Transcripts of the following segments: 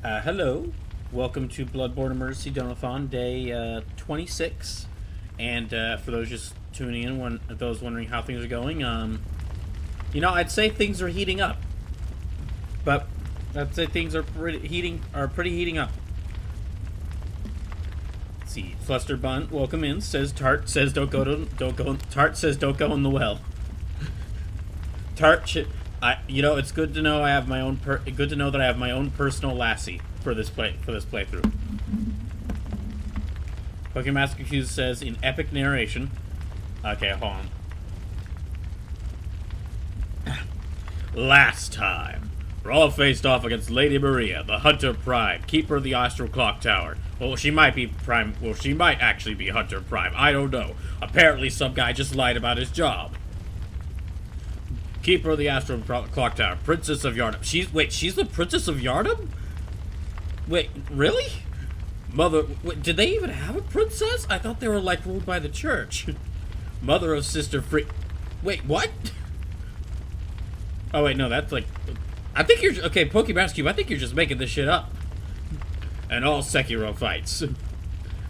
Hello, welcome to Bloodborne Emergency Donothon, day 26. And for those just tuning in, those wondering how things are going, I'd say things are heating up, but I'd say things are pretty heating up. Let's see, Fluster Bun, welcome in. Says Tart says don't go. Tart says don't go in the well. Tart should. It's good to know I have my own. Good to know that I have my own personal lassie for this playthrough. Pokemon Master Q says in epic narration. Okay, hold on. Last time, Raw faced off against Lady Maria, the Hunter Prime, keeper of the Astral Clock Tower. Well, she might be Prime. Well, she might actually be Hunter Prime. I don't know. Apparently, some guy just lied about his job. Keeper of the Astral Clock Tower, Princess of Yharnam. She's the Princess of Yharnam? Wait, really? Did they even have a princess? I thought they were, ruled by the church. Mother of Sister Free... Wait, what? Oh, wait, no, that's, I think you're... Okay, Pokemon Cube, I think you're just making this shit up. And all Sekiro fights.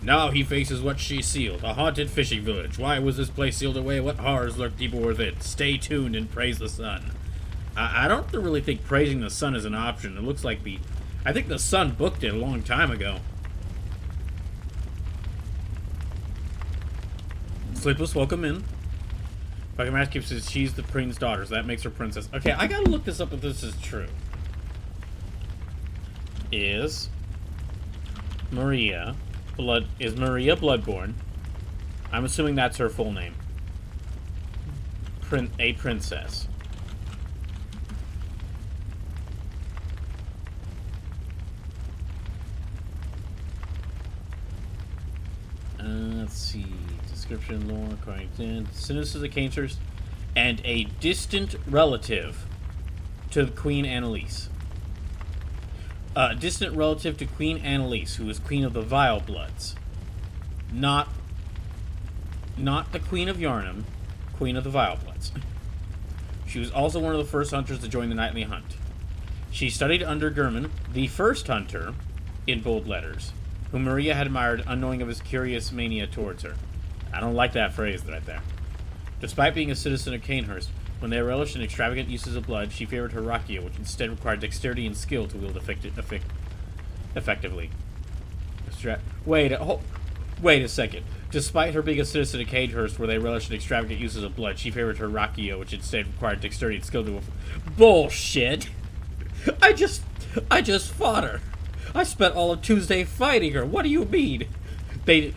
Now he faces what she sealed, a haunted fishing village. Why was this place sealed away? What horrors lurk deeper within? Stay tuned and praise the sun. I don't really think praising the sun is an option. It looks like I think the sun booked it a long time ago. Sleepless, welcome in. Pokemon Cube says she's the queen's daughter, so that makes her princess. Okay, I gotta look this up if this is true. Is Maria Bloodborne? I'm assuming that's her full name. A princess. Let's see. Description, lore, according to Sinister the Cancers, and a distant relative to Queen Annalise. Distant relative to Queen Annalise, who is Queen of the Vile Bloods. Not the Queen of Yharnam, Queen of the Vile Bloods. She was also one of the first hunters to join the nightly hunt. She studied under Gurman, the first hunter, in bold letters, whom Maria had admired, unknowing of his curious mania towards her. I don't like that phrase right there. Despite being a citizen of Canehurst, when they relished in extravagant uses of blood, she favored Heracchia, which instead required dexterity and skill to wield effectively. Wait a second. Despite her being a citizen of Canehurst, where they relished in extravagant uses of blood, she favored Heracchia, which instead required dexterity and skill to... Bullshit! I just fought her. I spent all of Tuesday fighting her. What do you mean?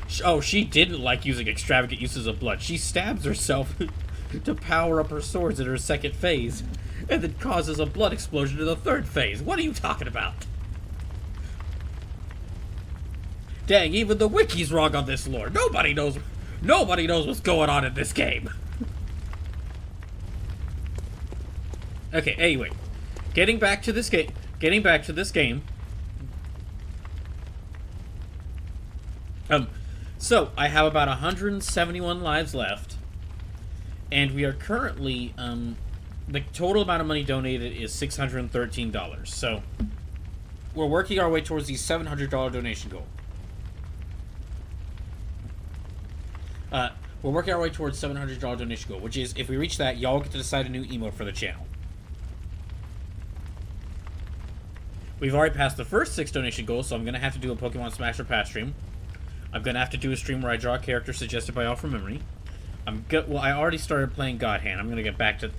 She didn't like using extravagant uses of blood. She stabs herself to power up her swords in her second phase, and then causes a blood explosion in the third phase. What are you talking about? Dang, even the wiki's wrong on this lore. Nobody knows what's going on in this game. Okay, anyway. Getting back to this game. So I have about 171 lives left, and we are currently, the total amount of money donated is $613. So we're working our way towards the $700 donation goal. We're working our way towards $700 donation goal, which is, if we reach that, y'all get to decide a new emote for the channel. We've already passed the first 6 donation goals, so I'm going to have to do a Pokemon Smash or Pass stream. I'm going to have to do a stream where I draw a character suggested by y'all from memory. I already started playing God Hand. I'm going to get back to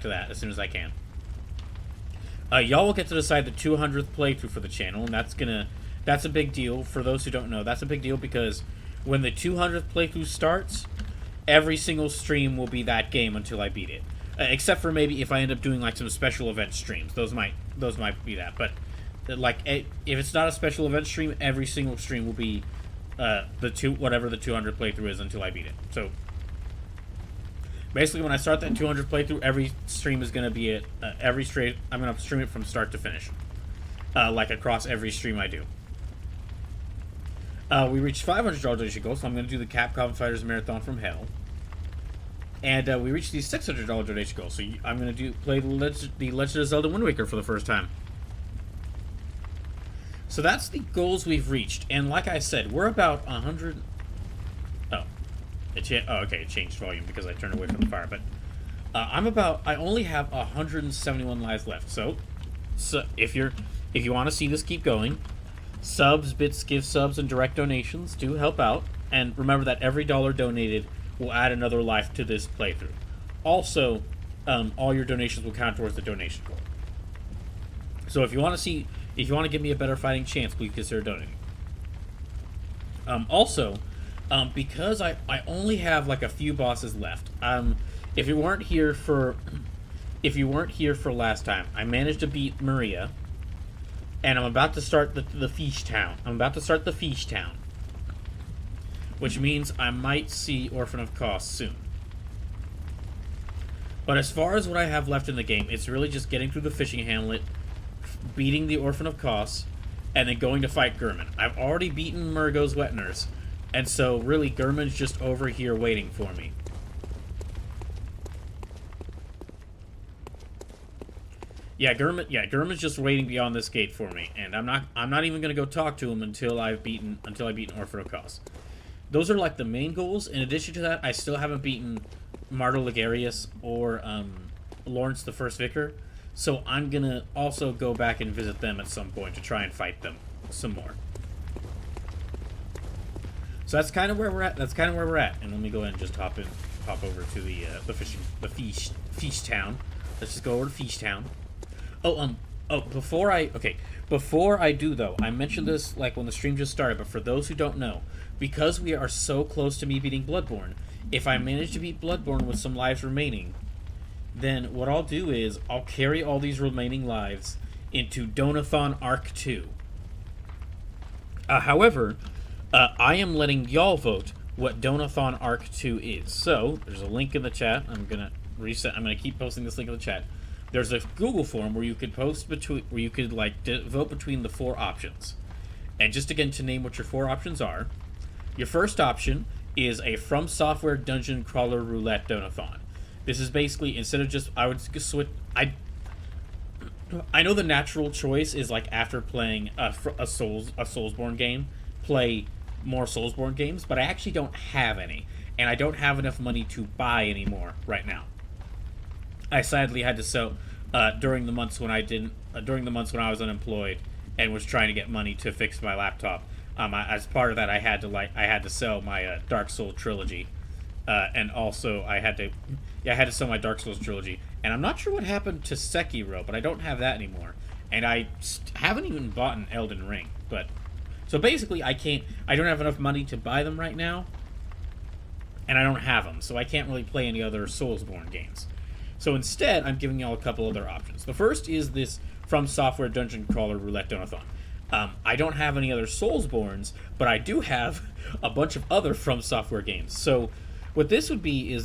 that as soon as I can. Y'all will get to decide the 200th playthrough for the channel, and that's a big deal. For those who don't know, that's a big deal because when the 200th playthrough starts, every single stream will be that game until I beat it. Except for maybe if I end up doing some special event streams. Those might be that. But if it's not a special event stream, every single stream will be whatever the 200 playthrough is until I beat it. So basically, when I start that 200 playthrough, every stream is going to be I'm going to stream it from start to finish, across every stream I do. We reached $500 donation goal, so I'm going to do the Capcom Fighters Marathon from Hell. And we reached the $600 donation goal, so I'm going to play the Legend of Zelda Wind Waker for the first time. So that's the goals we've reached, and like I said, we're about 100. Oh, okay, it changed volume because I turned away from the fire. But I only have 171 lives left. So if you want to see this keep going, subs, bits, gift subs, and direct donations do help out. And remember that every dollar donated will add another life to this playthrough. Also, all your donations will count towards the donation goal. So if you want to give me a better fighting chance, please consider donating. Also, because I only have like a few bosses left. If you weren't here for last time, I managed to beat Maria, and I'm about to start the Feast Town. Which means I might see Orphan of Kos soon. But as far as what I have left in the game, it's really just getting through the fishing hamlet, beating the Orphan of Kos, and then going to fight Gurman. I've already beaten Murgo's Wet Nurse, and so really Gurman's just over here waiting for me. Gurman's just waiting beyond this gate for me, and I'm not even gonna go talk to him until I beat Orphan of Kos. Those are like the main goals. In addition to that, I still haven't beaten Martyr Ligarius or Lawrence the First Vicar, so I'm gonna also go back and visit them at some point to try and fight them some more. So that's kind of where we're at. And let me go ahead and just hop over to the Feast Town. Let's just go over to Feast Town. Before I do though, I mentioned this like when the stream just started, but for those who don't know, because we are so close to me beating Bloodborne, if I manage to beat Bloodborne with some lives remaining, then what I'll do is I'll carry all these remaining lives into Donothon Arc 2. However, I am letting y'all vote what Donothon Arc 2 is. So, there's a link in the chat. I'm going to keep posting this link in the chat. There's a Google form where you could vote between the 4 options. And just again to name what your 4 options are, your first option is a From Software Dungeon Crawler Roulette Donathon. This is basically, instead of just, I would switch, I know the natural choice is like after playing a Soulsborne game, play more Soulsborne games, but I actually don't have any, and I don't have enough money to buy any more right now. I sadly had to sell during the months when I was unemployed and was trying to get money to fix my laptop. As part of that, I had to sell my Dark Souls trilogy, and also I had to sell my Dark Souls trilogy. And I'm not sure what happened to Sekiro, but I don't have that anymore, and I haven't even bought an Elden Ring. But so basically, I don't have enough money to buy them right now, and I don't have them, so I can't really play any other Soulsborne games. So instead, I'm giving y'all a couple other options. The first is this From Software Dungeon Crawler Roulette Donathon. I don't have any other Soulsborns, but I do have a bunch of other From Software games. So what this would be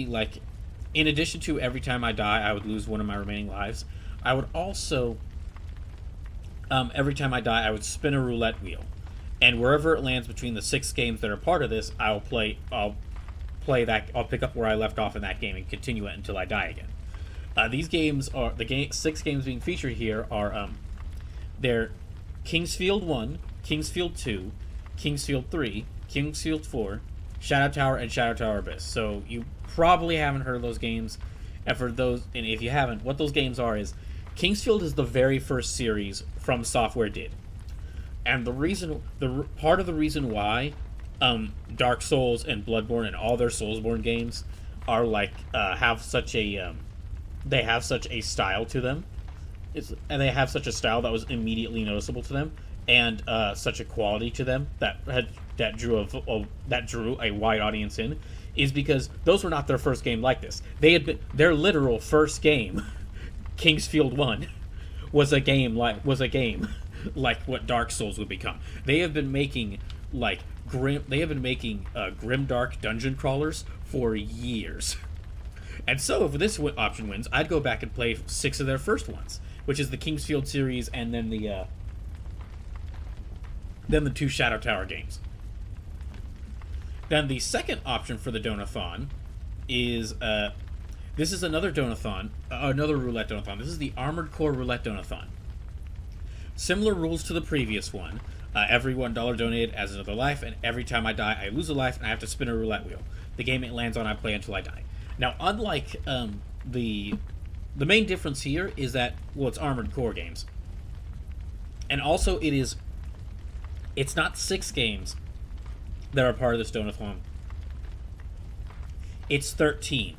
like, in addition to every time I die, I would lose one of my remaining lives. I would also, every time I die, I would spin a roulette wheel. And wherever it lands between the 6 games that are part of this, I'll pick up where I left off in that game and continue it until I die again. These games are, 6 games being featured here are, they're Kingsfield 1, Kingsfield 2, Kingsfield 3, Kingsfield 4, Shadow Tower, and Shadow Tower Abyss. So you probably haven't heard of those games. And if you haven't, what those games are is, Kingsfield is the very first series From Software did. And part of the reason why Dark Souls and Bloodborne and all their Soulsborne games are like have such a style to them. And they have such a style that was immediately noticeable to them, and such a quality to them that drew a wide audience in, is because those were not their first game like this. Their literal first game, Kingsfield 1, was a game like what Dark Souls would become. They have been making grimdark dungeon crawlers for years. And so if this option wins, I'd go back and play 6 of their first ones, which is the Kingsfield series and then the 2 Shadow Tower games. Then the second option for the Donathon is this is another Donathon, another Roulette Donathon. This is the Armored Core Roulette Donathon. Similar rules to the previous one. Every $1 donated adds another life, and every time I die, I lose a life, and I have to spin a roulette wheel. The game it lands on, I play until I die. Now, unlike the main difference here is that, well, it's Armored Core games, and also it's not 6 games that are part of this Donathon. It's 13.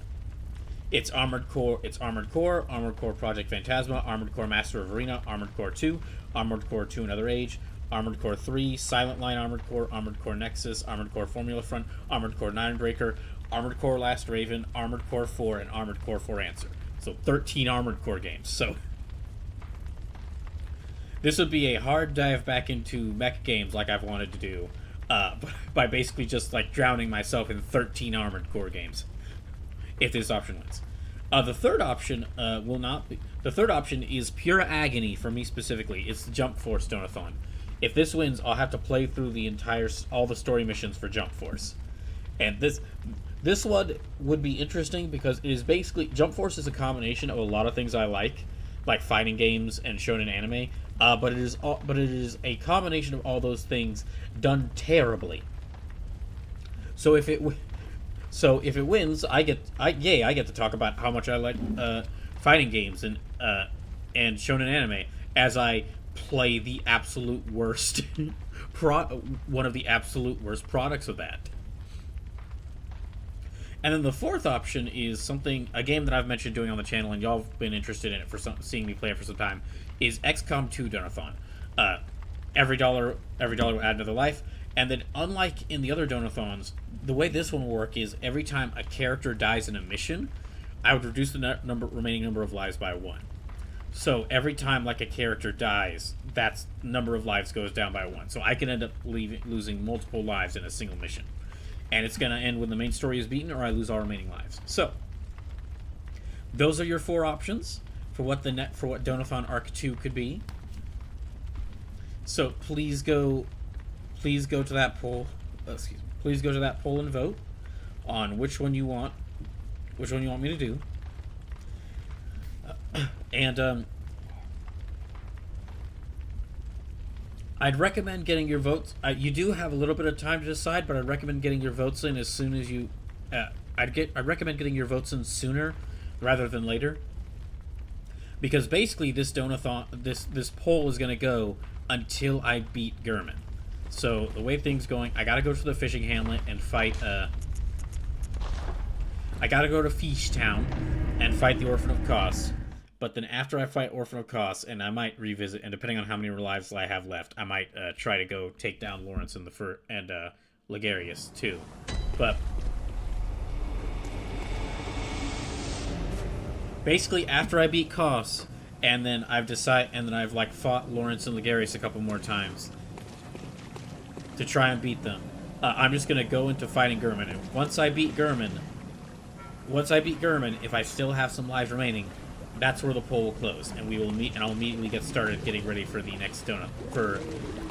It's Armored Core, Armored Core Project Phantasma, Armored Core Master of Arena, Armored Core 2, Armored Core 2 Another Age, Armored Core 3, Silent Line Armored Core Nexus, Armored Core Formula Front, Armored Core Ninebreaker, Armored Core Last Raven, Armored Core 4, and Armored Core 4 Answer. So 13 Armored Core games. So this would be a hard dive back into mech games like I've wanted to do, by basically just like drowning myself in 13 Armored Core games, if this option wins. The third option will not be. The third option is pure agony for me specifically. It's the Jump Force Donathon. If this wins, I'll have to play through all the story missions for Jump Force, and this one would be interesting because it is basically Jump Force is a combination of a lot of things I like fighting games and shonen anime. But it is a combination of all those things done terribly. So if it wins, I get to talk about how much I like fighting games and shonen anime as I play the absolute worst one of the absolute worst products of that. And then the fourth option is a game that I've mentioned doing on the channel, and y'all have been interested in it seeing me play it for some time, is XCOM 2 Donathon. Every dollar will add another life, and then unlike in the other Donathons, the way this one will work is every time a character dies in a mission, I would reduce the remaining number of lives by 1. So every time like a character dies, that number of lives goes down by 1. So I can end up losing multiple lives in a single mission. And it's going to end when the main story is beaten or I lose all remaining lives. So those are your 4 options for what Donathon Arc 2 could be. So please go to that poll. Please go to that poll and vote on which one you want me to do. And I'd recommend getting your votes. You do have a little bit of time to decide, but I'd recommend getting your votes in as soon as you. I'd recommend getting your votes in sooner rather than later, because basically this Donathon, this poll is going to go until I beat Gurman. So the way things going, I got to go to the fishing hamlet and fight. I got to go to Fish Town and fight the Orphan of Kos. But then after I fight Orphan of Kos, and I might revisit, and depending on how many lives I have left, I might try to go take down Lawrence and Ligarius too. But basically, after I beat Kos, and then I've fought Lawrence and Ligarius a couple more times to try and beat them. I'm just gonna go into fighting Gurman, and once I beat Gurman, if I still have some lives remaining, that's where the poll will close, and we will meet, and I'll immediately get started getting ready for the next donut, for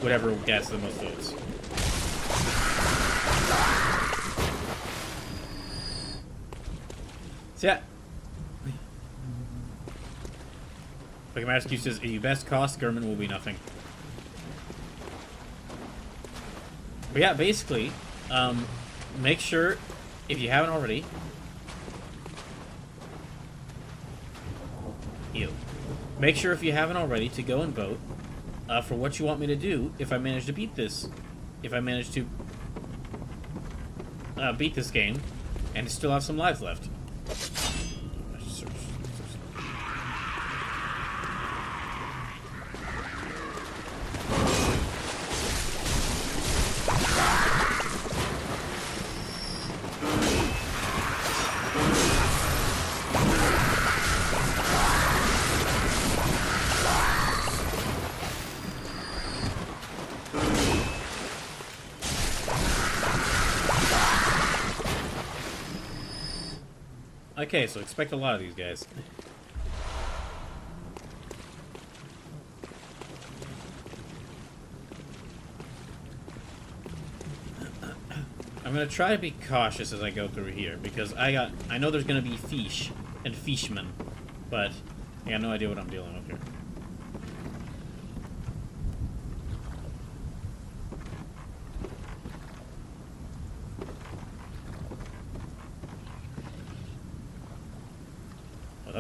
whatever gets the most votes. So yeah. Like my excuse says, if you best cost, Gurman will be nothing. But yeah, basically, make sure, if you haven't already, make sure if you haven't already to go and vote for what you want me to do if I manage to beat this. If I manage to beat this game and still have some lives left. Okay, so expect a lot of these guys. I'm gonna try to be cautious as I go through here, because I know there's gonna be fish and fishmen, but I got no idea what I'm dealing with here.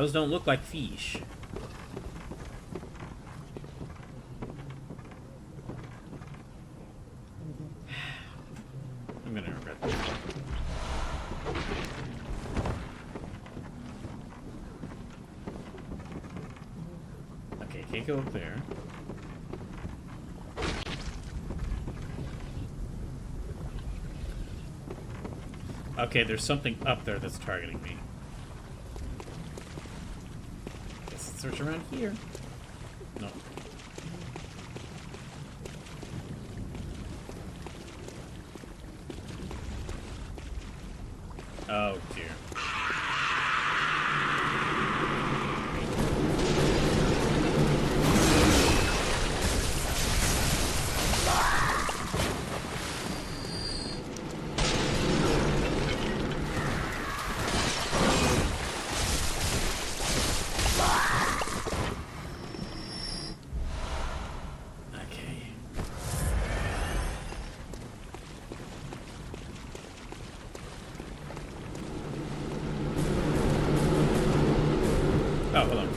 Those don't look like fish. I'm gonna regret this. Okay, can't go up there. Okay, there's something up there that's targeting me. Guess let's search around here. Nope. Oh dear. Oh, hold on.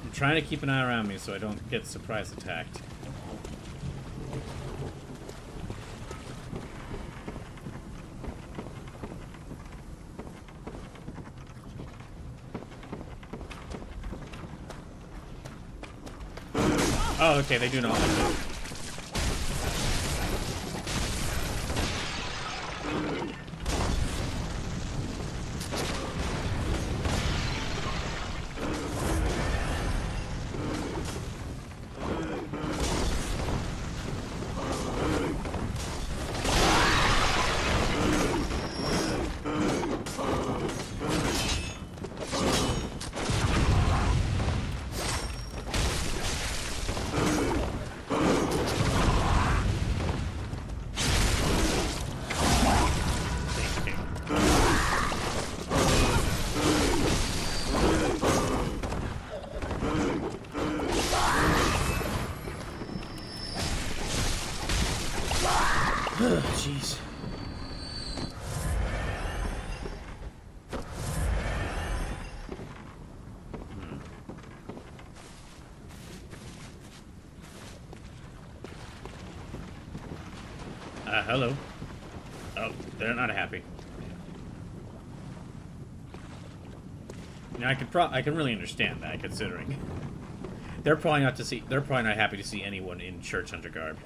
I'm trying to keep an eye around me so I don't get surprise attacked. Oh, okay, they do not like that. Jeez. Hello. Oh, they're not happy. Now I can really understand that, considering they're probably not happy to see anyone in church hunter garb.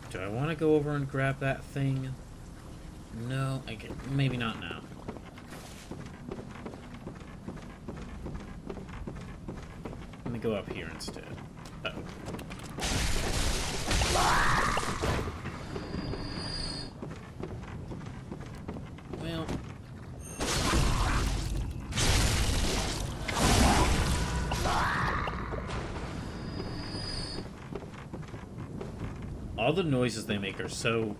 Do I want to go over and grab that thing? No, I can. Maybe not now. Let me go up here instead. Uh-oh. Well. All the noises they make are so...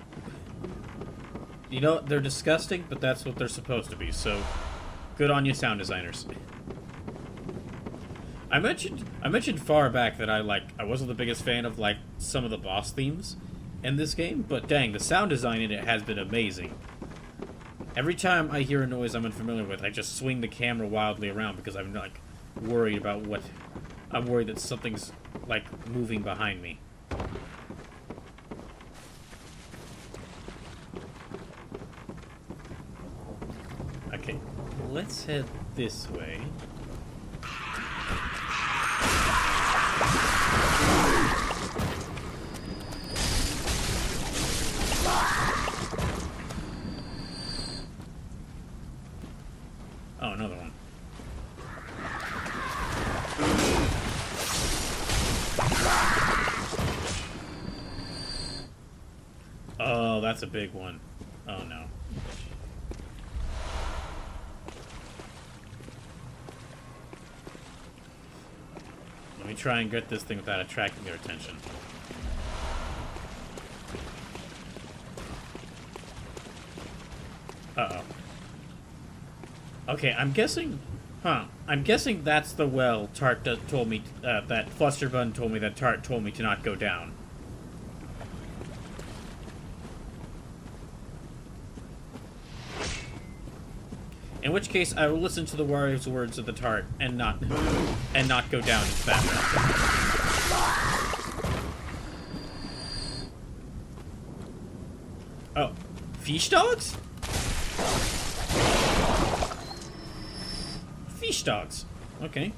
You know, they're disgusting, but that's what they're supposed to be, so good on you, sound designers. I mentioned far back that I wasn't the biggest fan of, like, some of the boss themes in this game, but dang, the sound design in it has been amazing. Every time I hear a noise I'm unfamiliar with, I just swing the camera wildly around because I'm, like, worried about what... I'm worried that something's, like, moving behind me. Okay, let's head this way. Oh, another one. Oh, that's a big one. Oh, no. try and get this thing without attracting their attention. Uh-oh. Okay, I'm guessing... Huh. I'm guessing that's the well Tart told me... that Flusterbun told me that Tart told me to not go down. In which case, I will listen to the wise words of the Tart and not go down into that well. Oh, fish dogs? Fish dogs. Okay.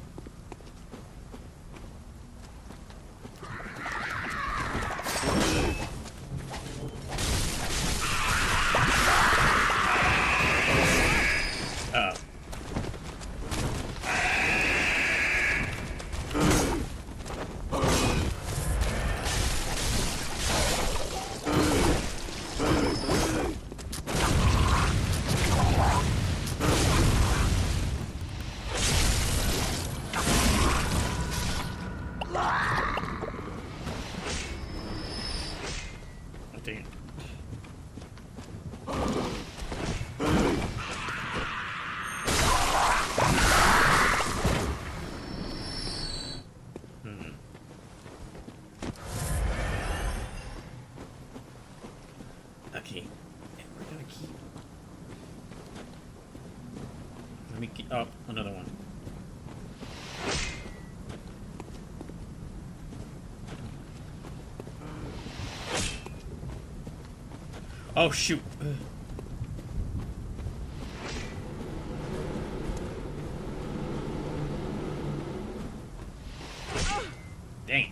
Okay, and we're gonna keep... Let me keep... Oh, another one. Oh, shoot. Dang it.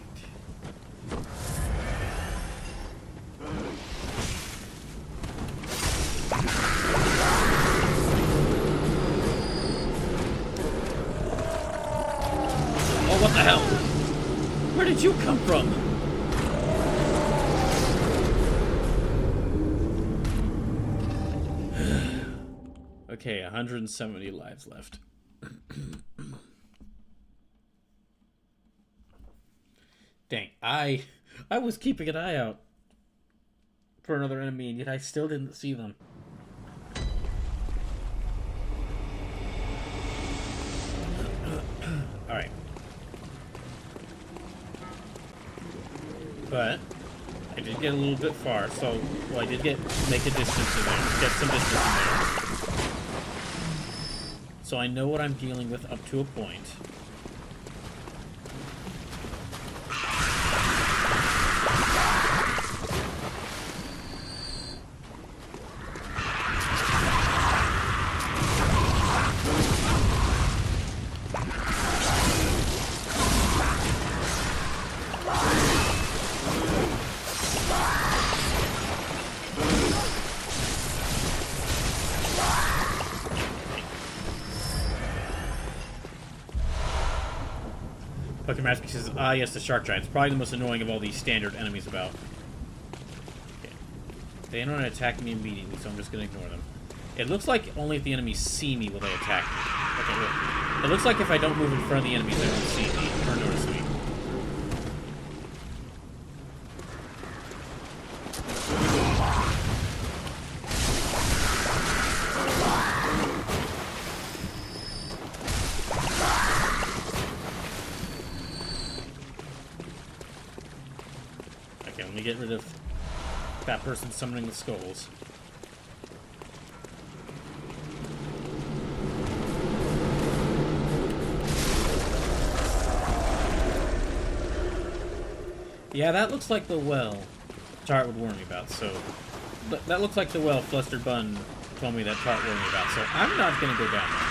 Oh, what the hell? Where did you come from? Okay, 170 lives left. Dang, I was keeping an eye out for another enemy, and yet I still didn't see them. Alright. But I did get a little bit far, so well, I did make a distance in there, get some distance in there. So I know what I'm dealing with up to a point. Pokemon says, ah yes, the shark giants. Probably the most annoying of all these standard enemies about. Okay. They don't attack me immediately, so I'm just gonna ignore them. It looks like only if the enemies see me will they attack me. Okay, look. It looks like if I don't move in front of the enemies, they won't see me or notice me. Let me get rid of that person summoning the skulls. Yeah, that looks like the well Tart would warn me about, so... That looks like the well Flustered Bun told me that Tart warned me about, so I'm not gonna go down there.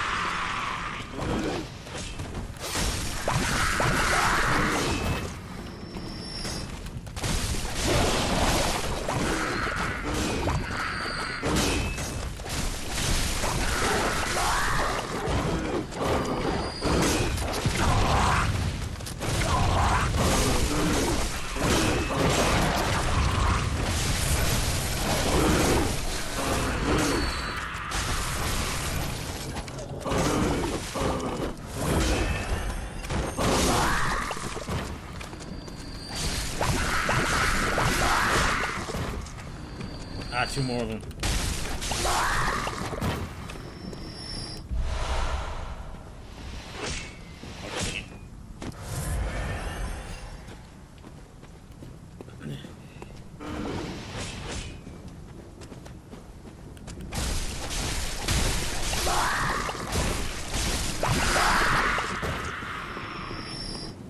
Ah, two more of them.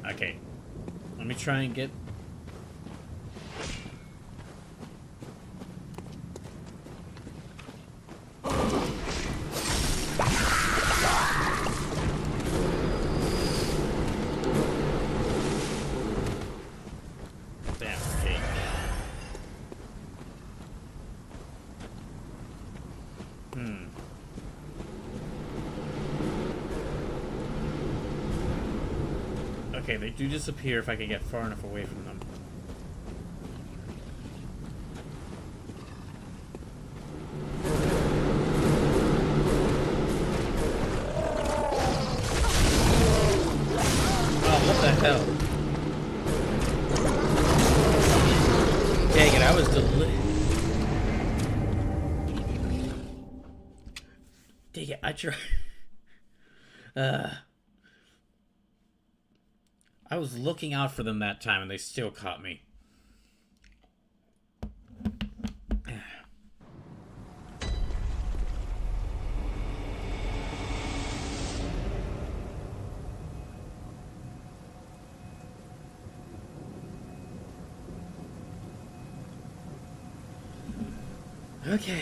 Okay. Let me try and get... Okay, they do disappear if I can get far enough away from them. Oh, what the hell? Dang it, I was Dang it, I tried. I was looking out for them that time and they still caught me. Okay.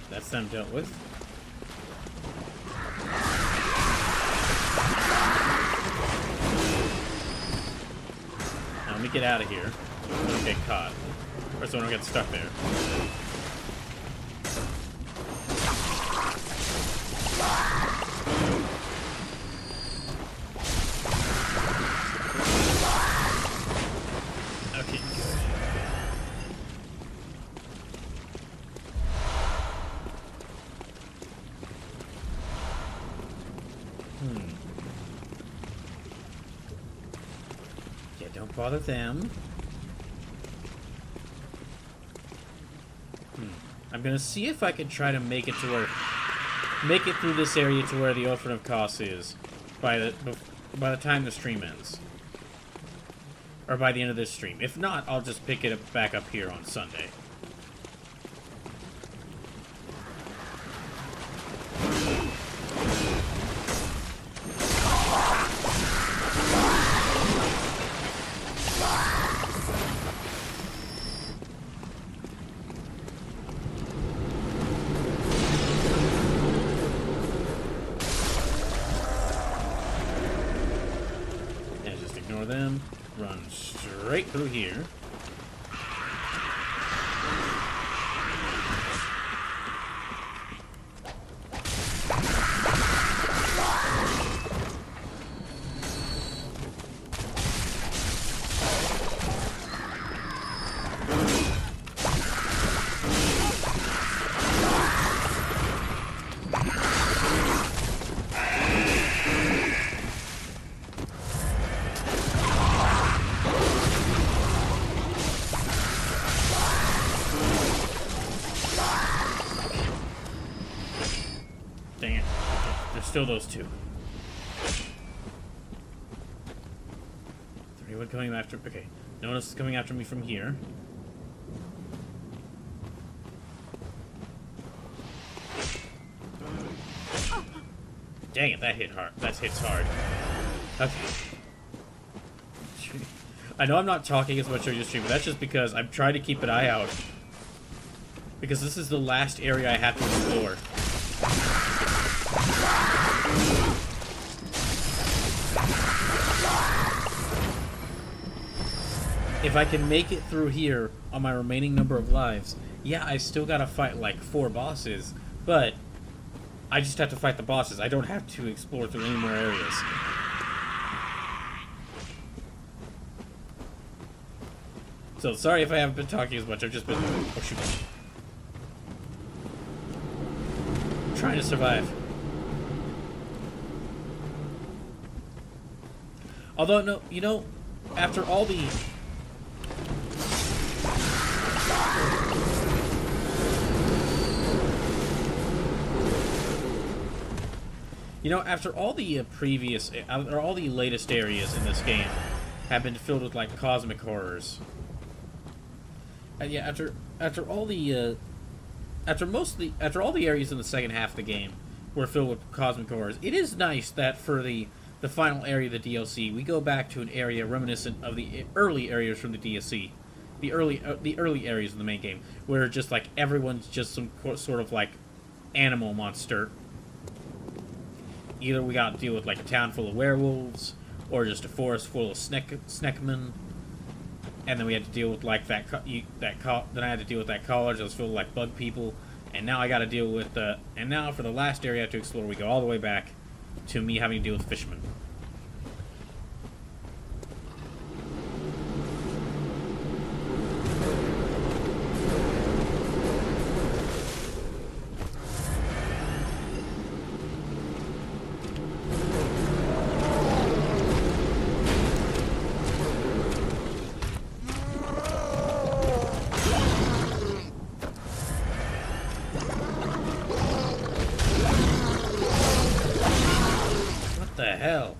That's them dealt with. Now let me get out of here. I don't get caught. Or so I don't get stuck there. Okay, good. Yeah, don't bother them. I'm gonna see if I can try to make it to where, make it through this area to where the Orphan of Kos is, by the time the stream ends, or by the end of this stream. If not, I'll just pick it back up here on Sunday. Them, run straight through here. Dang it. Okay, there's still those two. Is there anyone coming after? Okay. No one else is coming after me from here. Dang it, that hit hard. That hits hard. Okay. I know I'm not talking as much on your stream, but that's just because I'm trying to keep an eye out. Because this is the last area I have to explore. If I can make it through here on my remaining number of lives, yeah, I still gotta fight like 4 bosses, but I just have to fight the bosses. I don't have to explore through any more areas. So, sorry if I haven't been talking as much. I've just been... Oh, shoot. Trying to survive. Although, no, you know, after all the... You know, after all the or all the latest areas in this game have been filled with, like, cosmic horrors. Yeah, after all the, after all the areas in the second half of the game were filled with cosmic horrors, it is nice that for the final area of the DLC, we go back to an area reminiscent of the early areas from the DLC. The early areas of the main game, where just, like, everyone's just some sort of, like, animal monster. Either we got to deal with, like, a town full of werewolves, or just a forest full of Sneckmen. And then we had to deal with, like, then I had to deal with that college that was filled with, like, bug people. And now I got to deal with and now for the last area I have to explore, we go all the way back to me having to deal with fishermen. What the hell?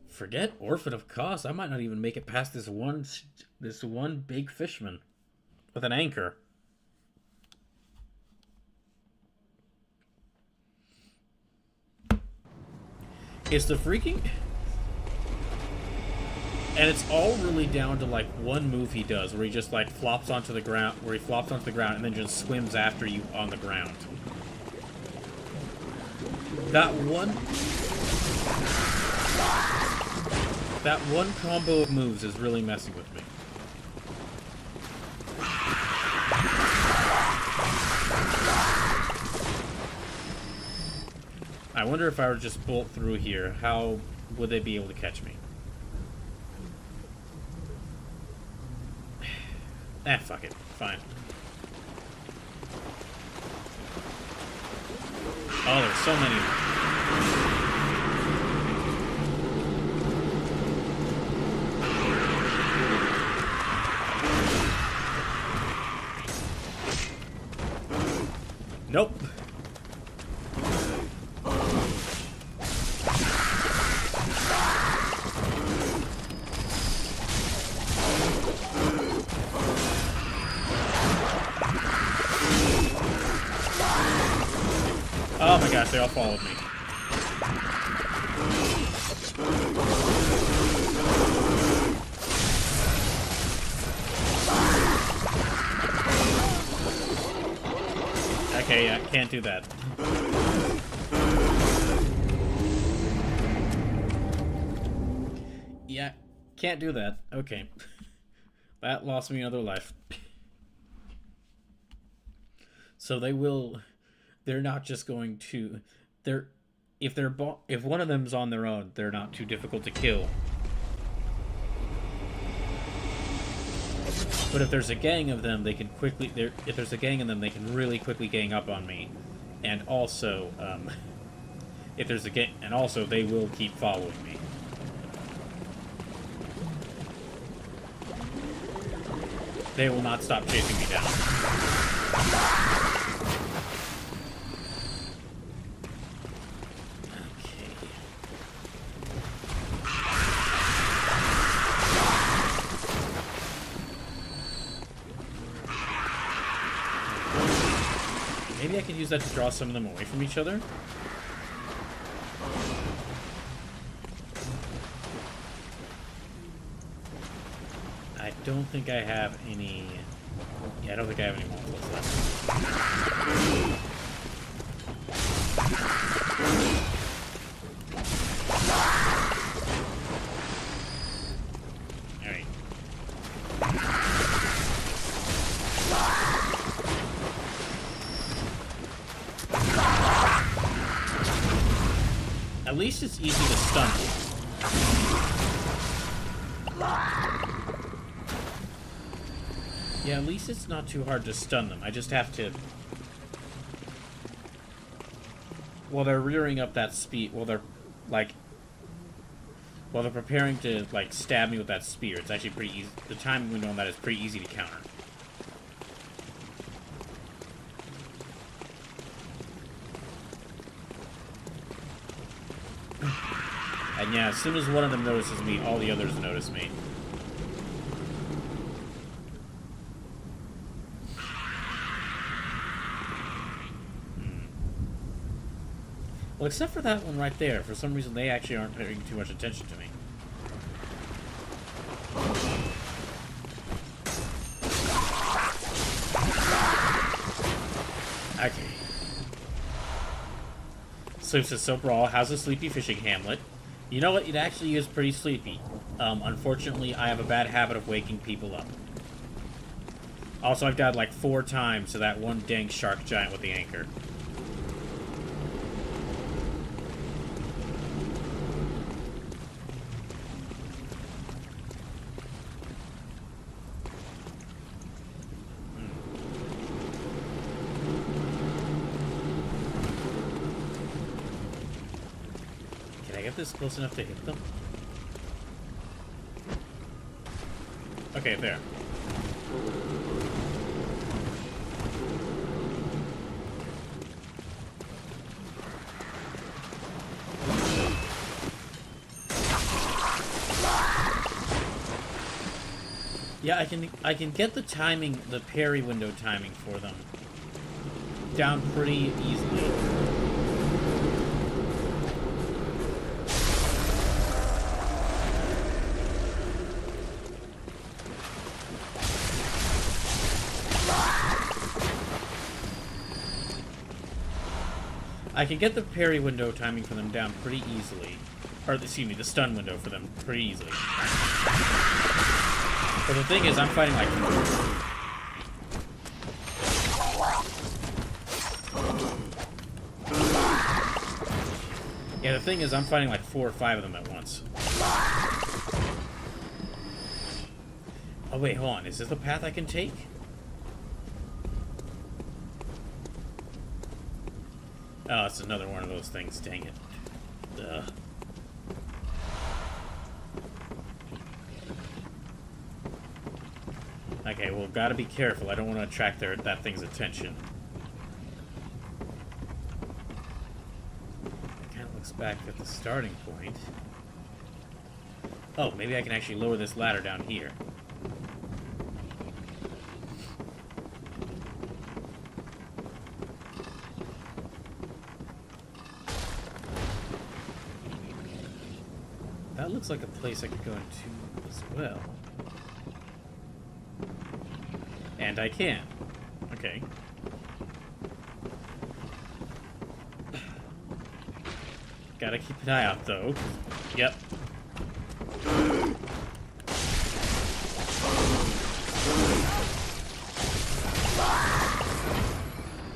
Forget Orphan of Kos. I might not even make it past this one big fishman with an anchor. It's the freaking... And it's all really down to, like, one move he does, where he just, like, flops onto the ground, and then just swims after you on the ground. That one combo of moves is really messing with me. I wonder if I were to just bolt through here, how would they be able to catch me? Fuck it. Fine. Oh, there's so many of them. Nope. Oh my gosh, they all followed me. Okay, yeah, can't do that. Yeah, can't do that. Okay. That lost me another life. So they're not just going to... If one of them's on their own, they're not too difficult to kill. But if there's a gang of them, they can quickly... If there's a gang of them, they can really quickly gang up on me. And also, if there's a gang... And also, they will keep following me. They will not stop chasing me down. Maybe I could use that to draw some of them away from each other. I don't think I have any... Yeah, I don't think I have any molecules left. At least it's easy to stun them. Yeah, at least it's not too hard to stun them. I just have to... While they're rearing up that speed... While they're, like... While they're preparing to, like, stab me with that spear, it's actually pretty easy. The timing window on that is pretty easy to counter. And yeah, as soon as one of them notices me, all the others notice me. Well, except for that one right there. For some reason, they actually aren't paying too much attention to me. Okay. Sleep says, so Brawl, how's a sleepy fishing hamlet? You know what? It actually is pretty sleepy. Unfortunately, I have a bad habit of waking people up. Also, I've died like 4 times to that one dang shark giant with the anchor. This close enough to hit them? Okay, there. Yeah, I can get the timing, the parry window timing for them down pretty easily. I can get the parry window timing for them down pretty easily. Or, excuse me, the stun window for them pretty easily. But the thing is, I'm fighting like... Yeah, the thing is, I'm fighting like 4 or 5 of them at once. Oh wait, hold on. Is this the path I can take? Oh, it's another one of those things. Dang it. Ugh. Okay, well, gotta be careful. I don't want to attract that thing's attention. It kind of looks back at the starting point. Oh, maybe I can actually lower this ladder down here. That looks like a place I could go into as well. And I can. Okay. Gotta keep an eye out, though. Yep.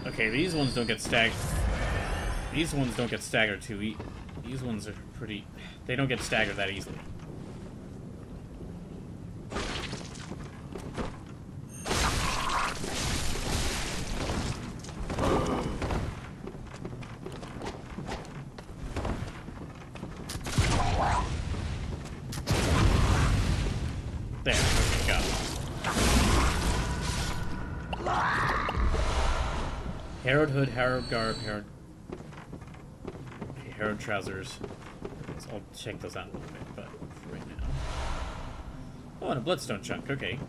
Okay, these ones don't get staggered. These ones don't get staggered too easily. These ones are pretty... They don't get staggered that easily. There, okay, got it. Harrowed hood, harrowed garb, harrowed... Okay, harrowed trousers. I'll check those out a little bit, but for right now... Oh, and a bloodstone chunk, okay.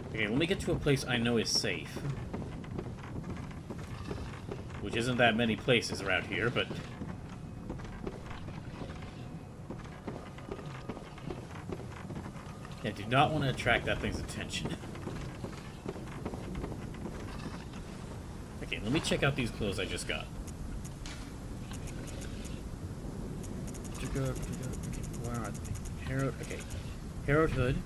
Okay, let me get to a place I know is safe. Which isn't that many places around here, but... I do not want to attract that thing's attention. Okay, let me check out these clothes I just got. Okay, where are they? Harrowed, okay. Harrowed hood,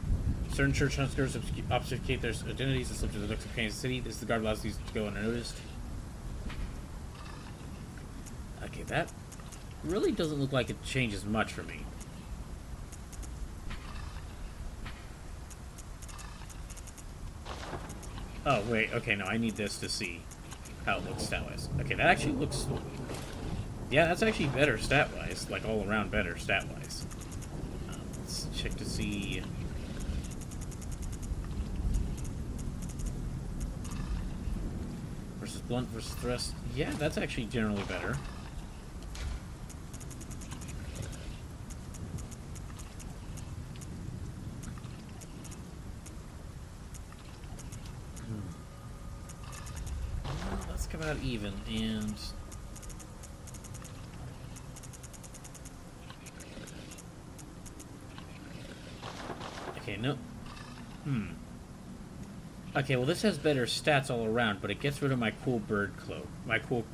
Certain church hunters obfuscate their identities and slip through the nooks of Kansas City. This is the guard allows these to go unnoticed. Okay, that really doesn't look like it changes much for me. Oh, wait, okay, no, I need this to see how it looks stat-wise. Okay, that actually looks... Yeah, that's actually better stat-wise, like all around better stat-wise. Let's check to see... Versus blunt versus thrust. Yeah, that's actually generally better. Let's come out even, and... Okay, no... Okay, well this has better stats all around, but it gets rid of my cool bird cloak. My cool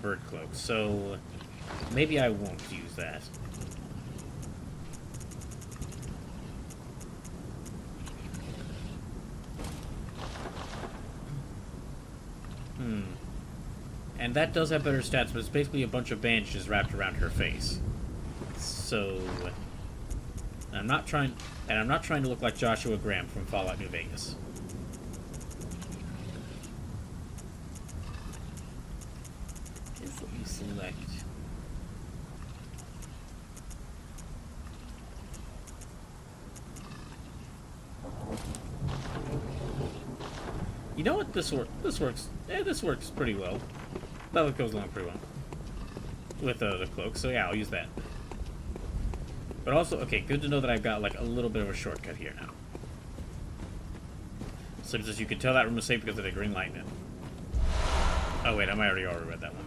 bird cloak, so... Maybe I won't use that. And that does have better stats, but it's basically a bunch of bandages wrapped around her face. So... I'm not trying to look like Joshua Graham from Fallout New Vegas. Let me select. You know what? This works. This works pretty well. That goes along pretty well with the cloak. So yeah, I'll use that. But also, okay, good to know that I've got like a little bit of a shortcut here now. So as you can tell, that room was safe because of the green light in it. Oh wait, I might already read that one.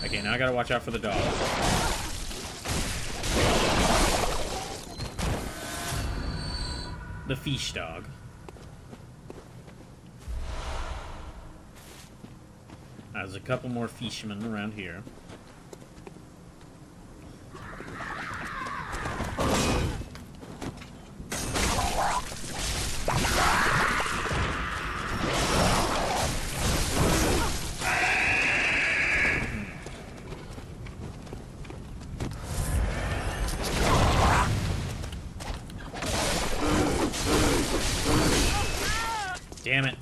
Okay, now I gotta watch out for the dog. The fish dog. There's a couple more fishermen around here. Damn it.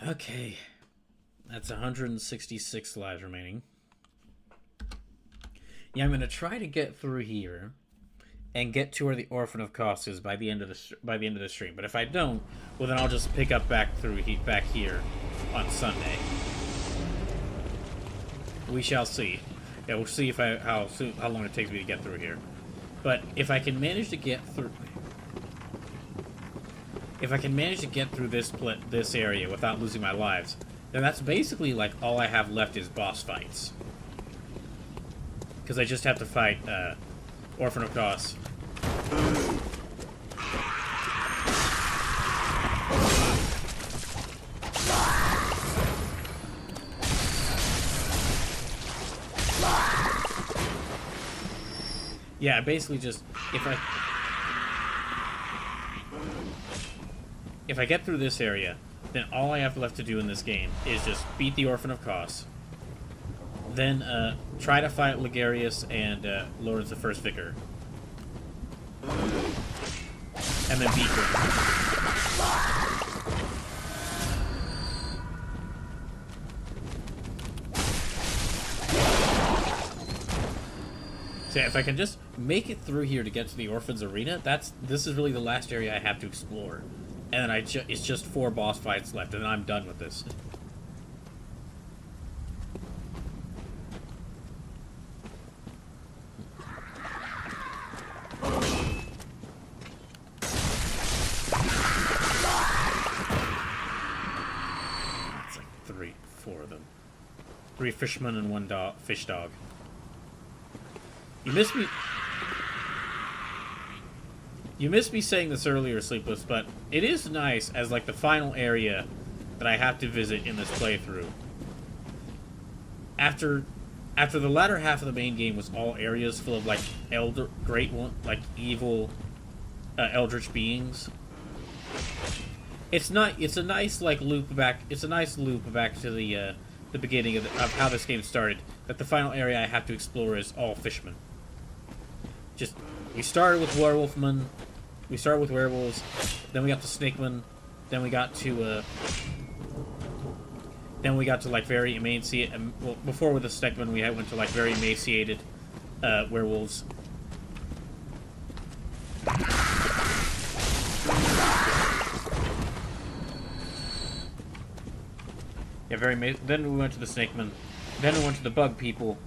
Okay. That's 166 lives remaining. Yeah, I'm going to try to get through here and get to where the Orphan of Kos is by the end of the stream. But if I don't, well then I'll just pick up back here on Sunday. We shall see. Yeah, we'll see if how long it takes me to get through here. But if I can manage to get through, this area without losing my lives, then that's basically like all I have left is boss fights. Because I just have to fight Orphan of Kos. Yeah, basically just if I get through this area, then all I have left to do in this game is just beat the Orphan of Kos, then try to fight Ligarius and Lawrence the First Vicar, and then beat her. So yeah, if I can just make it through here to get to the Orphan's Arena, this is really the last area I have to explore. And then it's just 4 boss fights left, and then I'm done with this. That's like 4 of them. 3 fishermen and 1 fish dog. You missed me. You missed me saying this earlier, Sleepless, but it is nice as, like, the final area that I have to visit in this playthrough. After the latter half of the main game was all areas full of, like, evil, eldritch beings. It's a nice, like, loop back. It's a nice loop back to the beginning of how this game started. That the final area I have to explore is all fishermen. We started with werewolfmen. We started with werewolves. Then we got to snakemen. Then we got to like very emaciated. Well, before with the snakemen, we went to like very emaciated werewolves. Yeah, then we went to the snakemen. Then we went to the bug people,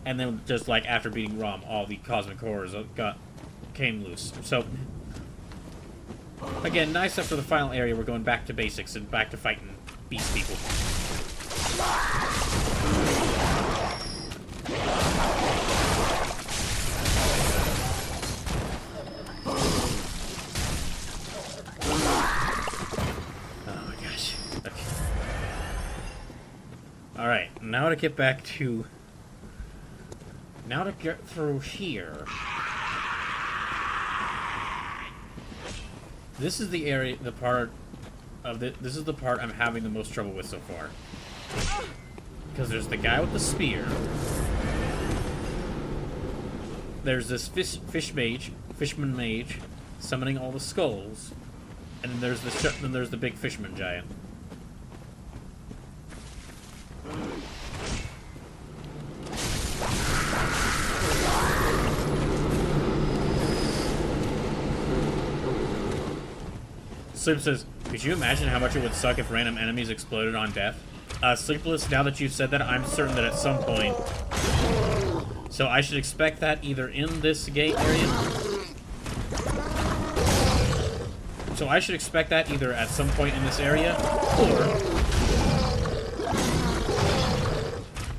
and then just like after beating Rom, all the cosmic horrors came loose. So again, nice after the final area, we're going back to basics and back to fighting beast people. Oh my gosh. Okay. Alright, now to get back to... Now to get through here... This is the area, this is the part I'm having the most trouble with so far. Because there's the guy with the spear. There's this fishman mage, summoning all the skulls. And then there's the big fisherman giant. Sleep says, could you imagine how much it would suck if random enemies exploded on death? Sleepless, now that you've said that, I'm certain that at some point... So I should expect that either in this gate area... So I should expect that either at some point in this area,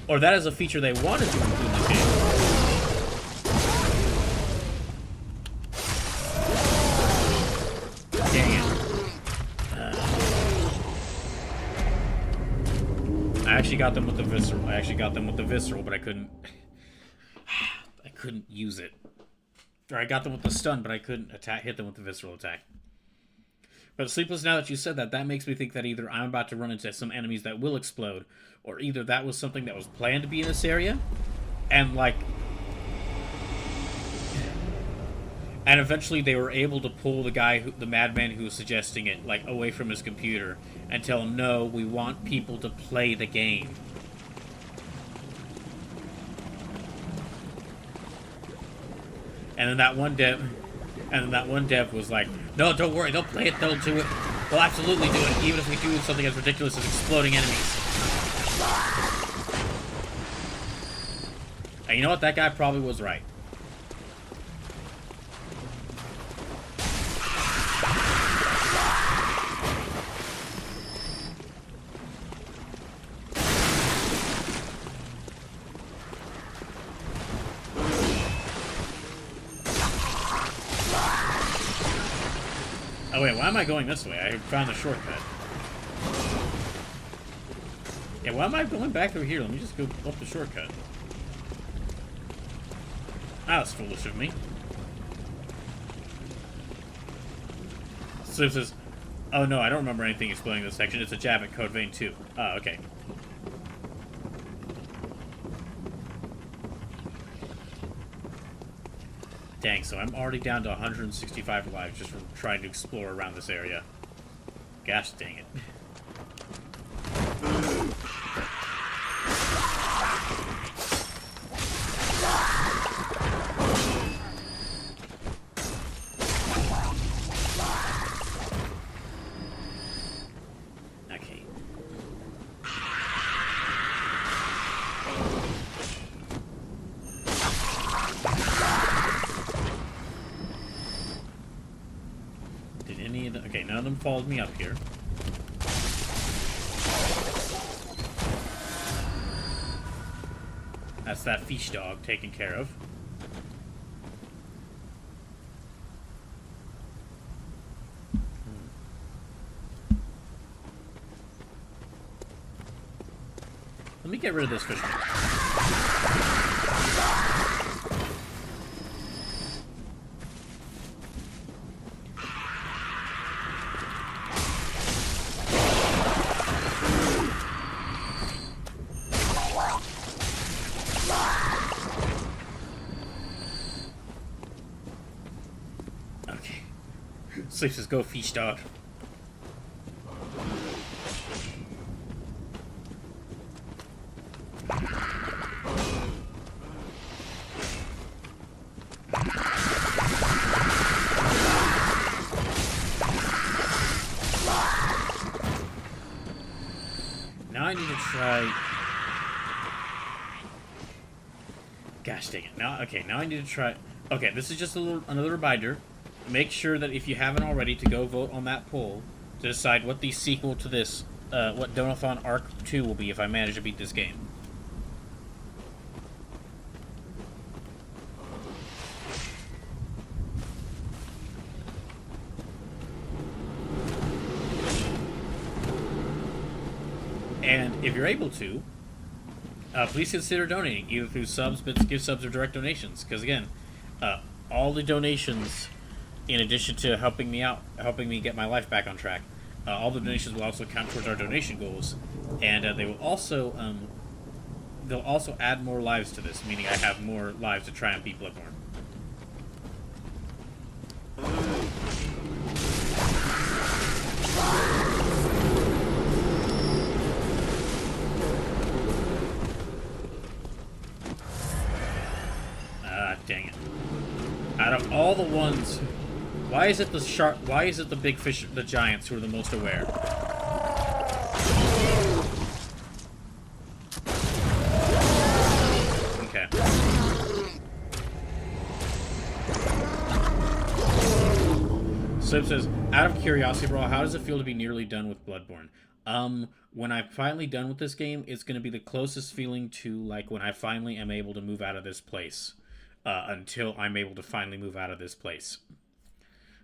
or that is a feature they wanted to include in this game. I actually got them with the visceral. But I couldn't use it. Or I got them with the stun, but I couldn't hit them with the visceral attack. But Sleepless, now that you said that, that makes me think that either I'm about to run into some enemies that will explode, or either that was something that was planned to be in this area, and like... And eventually they were able to pull the madman who was suggesting it, like, away from his computer and tell him, no, we want people to play the game. And then that one dev was like, no, don't worry, they'll play it, they'll do it. They'll absolutely do it, even if we do something as ridiculous as exploding enemies. And you know what? That guy probably was right. Oh wait, why am I going this way? I found a shortcut. Yeah, why am I going back through here? Let me just go up the shortcut. Ah, that's foolish of me. So it says, oh no, I don't remember anything explaining this section. It's a jab at Code Vein 2. Ah, okay. Dang, so I'm already down to 165 lives just from trying to explore around this area. Gosh dang it. Okay. Okay, none of them followed me up here. That's that fish dog taken care of. Let me get rid of this fisherman. Okay. So let's go fish dog. Now I need to try... Gosh dang it. Now I need to try... Okay, this is just another reminder. Make sure that if you haven't already, to go vote on that poll to decide what the sequel to this, what Donothon Arc 2 will be if I manage to beat this game. And if you're able to, please consider donating, either through subs, gift subs, or direct donations. Because again, all the donations, in addition to helping me out, helping me get my life back on track, all the donations will also count towards our donation goals, and they will also they'll also add more lives to this, meaning I have more lives to try and beat Bloodborne. Dang it. Out of all the ones, why is it the shark, why is it the big fish, the giants, who are the most aware? Okay. Sib says, out of curiosity, bro, how does it feel to be nearly done with Bloodborne? When I'm finally done with this game, it's going to be the closest feeling to, like, when I finally am able to move out of this place. Until I'm able to finally move out of this place.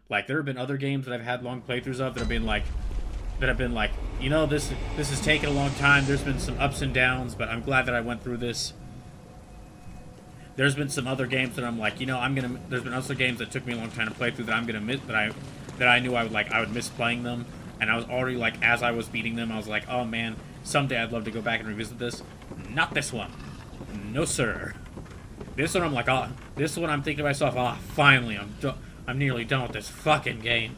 Like, there have been other games that I've had long playthroughs of that have been like, you know, this has taken a long time. There's been some ups and downs, but I'm glad that I went through this. There's been some other games that I'm like, you know, there's been other games that took me a long time to play through that I'm gonna miss, that I knew I would miss playing them, and I was already like, as I was beating them, I was like, oh man, someday I'd love to go back and revisit this. Not this one. No sir. This one I'm like, oh, this one I'm thinking to myself, oh, finally, I'm nearly done with this fucking game.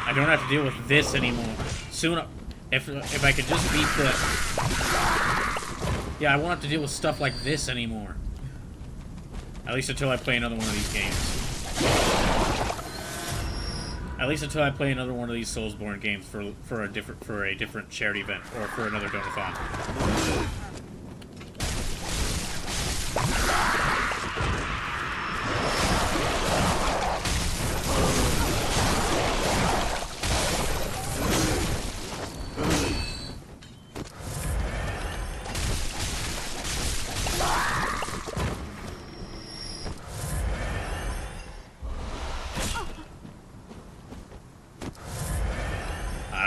I don't have to deal with this anymore. Soon, if I could just beat the... Yeah, I won't have to deal with stuff like this anymore. At least until I play another one of these games. At least until I play another one of these Soulsborne games for a different charity event, or for another Donathon.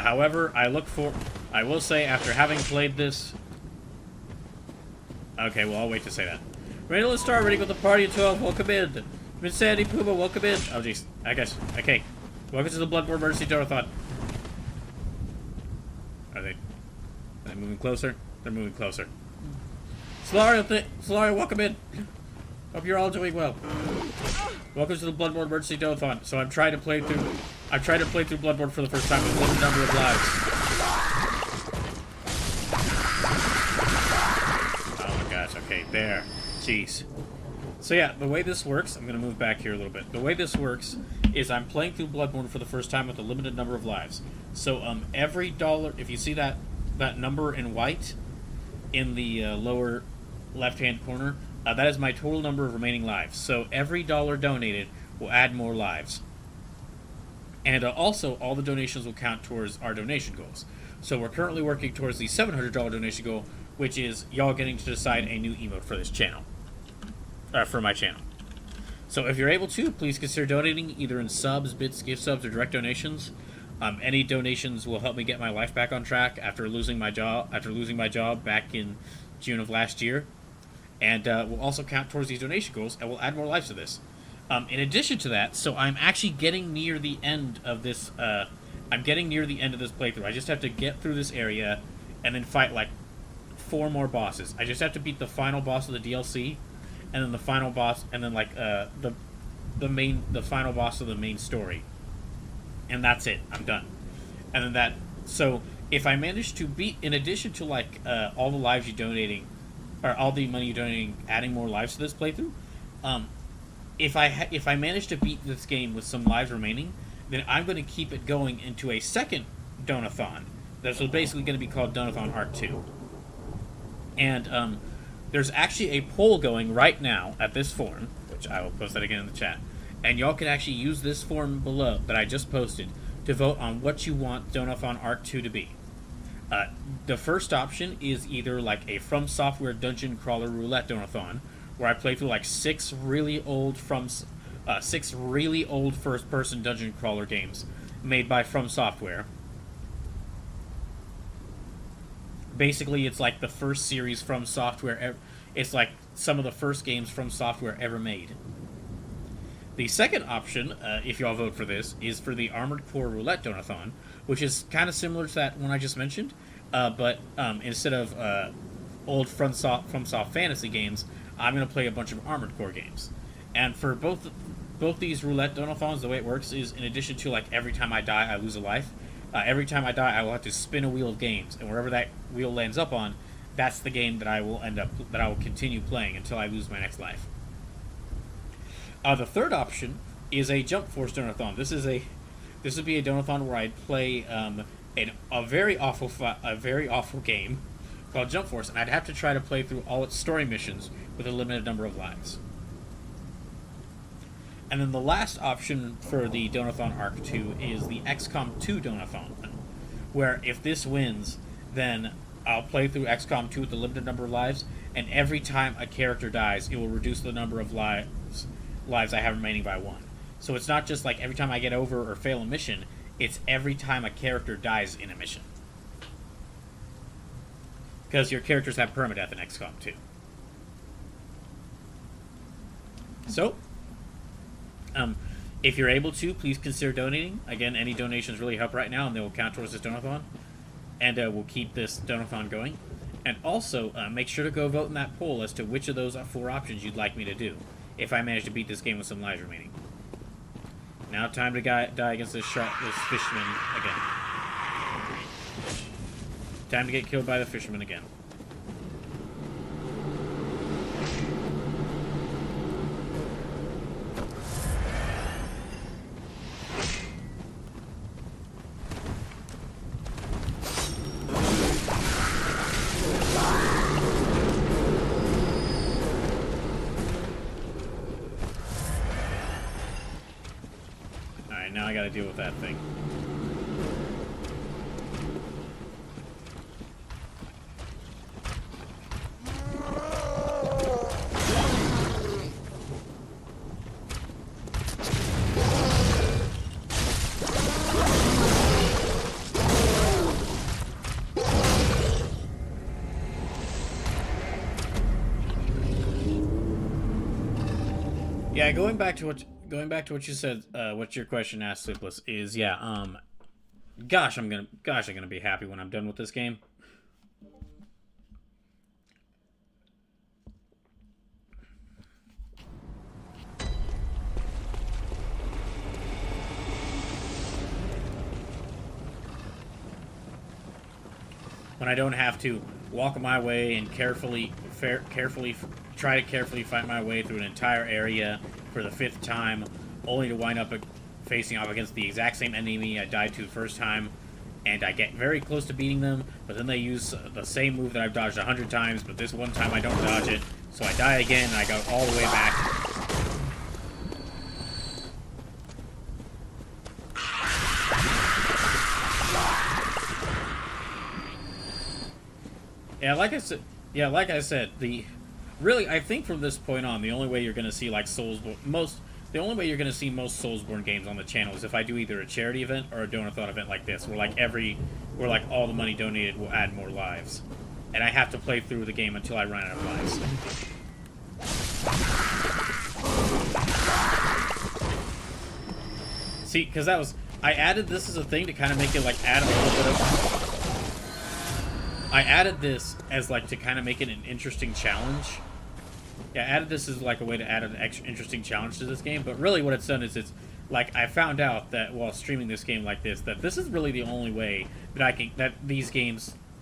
However, I will say, after having played this... Okay, well, I'll wait to say that. Ready to start, ready to go to the party at 12, welcome in. Miss Sandy Puma, welcome in. Oh, jeez. I guess, okay. Welcome to the Bloodborne Mercy Donathon. Are they moving closer? They're moving closer. Solario, welcome in. Hope you're all doing well. Welcome to the Bloodborne Mercy Donathon. So I'm trying to play through Bloodborne for the first time with a limited number of lives. Oh my gosh, okay, there. Jeez. So yeah, the way this works, I'm going to move back here a little bit. The way this works is I'm playing through Bloodborne for the first time with a limited number of lives. So every dollar, if you see that number in white in the lower left-hand corner, that is my total number of remaining lives. So every dollar donated will add more lives. And also, all the donations will count towards our donation goals. So we're currently working towards the $700 donation goal, which is y'all getting to decide a new emote for this channel. For my channel. So if you're able to, please consider donating either in subs, bits, gift subs, or direct donations. Any donations will help me get my life back on track after losing my job back in June of last year, and will also count towards these donation goals, and will add more lives to this. In addition to that, so I'm actually getting near the end of this. I'm getting near the end of this playthrough. I just have to get through this area, and then fight like 4 more bosses. I just have to beat the final boss of the DLC, and then the final boss, and then like the final boss of the main story. And that's it. I'm done. And then that. So if I manage to beat, in addition to like all the lives you're donating, or all the money you're donating, adding more lives to this playthrough, if I manage to beat this game with some lives remaining, then I'm going to keep it going into a second Donathon. That's basically going to be called Donathon Arc 2. And there's actually a poll going right now at this forum, which I will post that again in the chat. And y'all can actually use this form below that I just posted to vote on what you want Donothon Arc 2 to be. The first option is either like a From Software dungeon crawler roulette Donathon, where I play through like 6 really old first-person dungeon crawler games made by From Software. Basically, it's like the first series From Software. It's like some of the first games From Software ever made. The second option, if y'all vote for this, is for the Armored Core Roulette Donathon, which is kind of similar to that one I just mentioned, but instead of old FromSoft fantasy games, I'm going to play a bunch of Armored Core games. And for both these Roulette Donathons, the way it works is, in addition to like every time I die, I lose a life, every time I die, I will have to spin a wheel of games, and wherever that wheel lands up on, that's the game that I will continue playing until I lose my next life. The third option is a Jump Force Donathon. This would be a Donathon where I'd play a very awful game called Jump Force, and I'd have to try to play through all its story missions with a limited number of lives. And then the last option for the Donathon Arc 2 is the XCOM 2 Donathon, where if this wins, then I'll play through XCOM 2 with a limited number of lives, and every time a character dies, it will reduce the number of lives I have remaining by 1. So it's not just like every time I get over or fail a mission, it's every time a character dies in a mission. Because your characters have permadeath in XCOM 2. So, if you're able to, please consider donating. Again, any donations really help right now, and they will count towards this Donathon. And we'll keep this Donathon going. And also, make sure to go vote in that poll as to which of those 4 options you'd like me to do, if I manage to beat this game with some lives remaining. Now time to die against this fisherman again. Time to get killed by the fisherman again. Now I gotta deal with that thing. Yeah, going back to what you said, what your question asked, Sleepless, is gosh, I'm gonna be happy when I'm done with this game. When I don't have to walk my way and try to carefully fight my way through an entire area for the 5th time, only to wind up facing off against the exact same enemy I died to the first time, and I get very close to beating them, but then they use the same move that I've dodged 100 times, but this one time I don't dodge it, so I die again, and I go all the way back. Yeah, like I said, the really, I think from this point on, the only way you're going to see like the only way you're going to see most Soulsborne games on the channel is if I do either a charity event or a Donathon event like this, where like all the money donated will add more lives, and I have to play through the game until I run out of lives. See, because I added this as a thing to kind of make it like add a little bit of. I added this as like to kind of make it an interesting challenge. Yeah, I added this as like a way to add an extra interesting challenge to this game. But really, what it's done is it's like I found out that while streaming this game like this, that this is really the only way that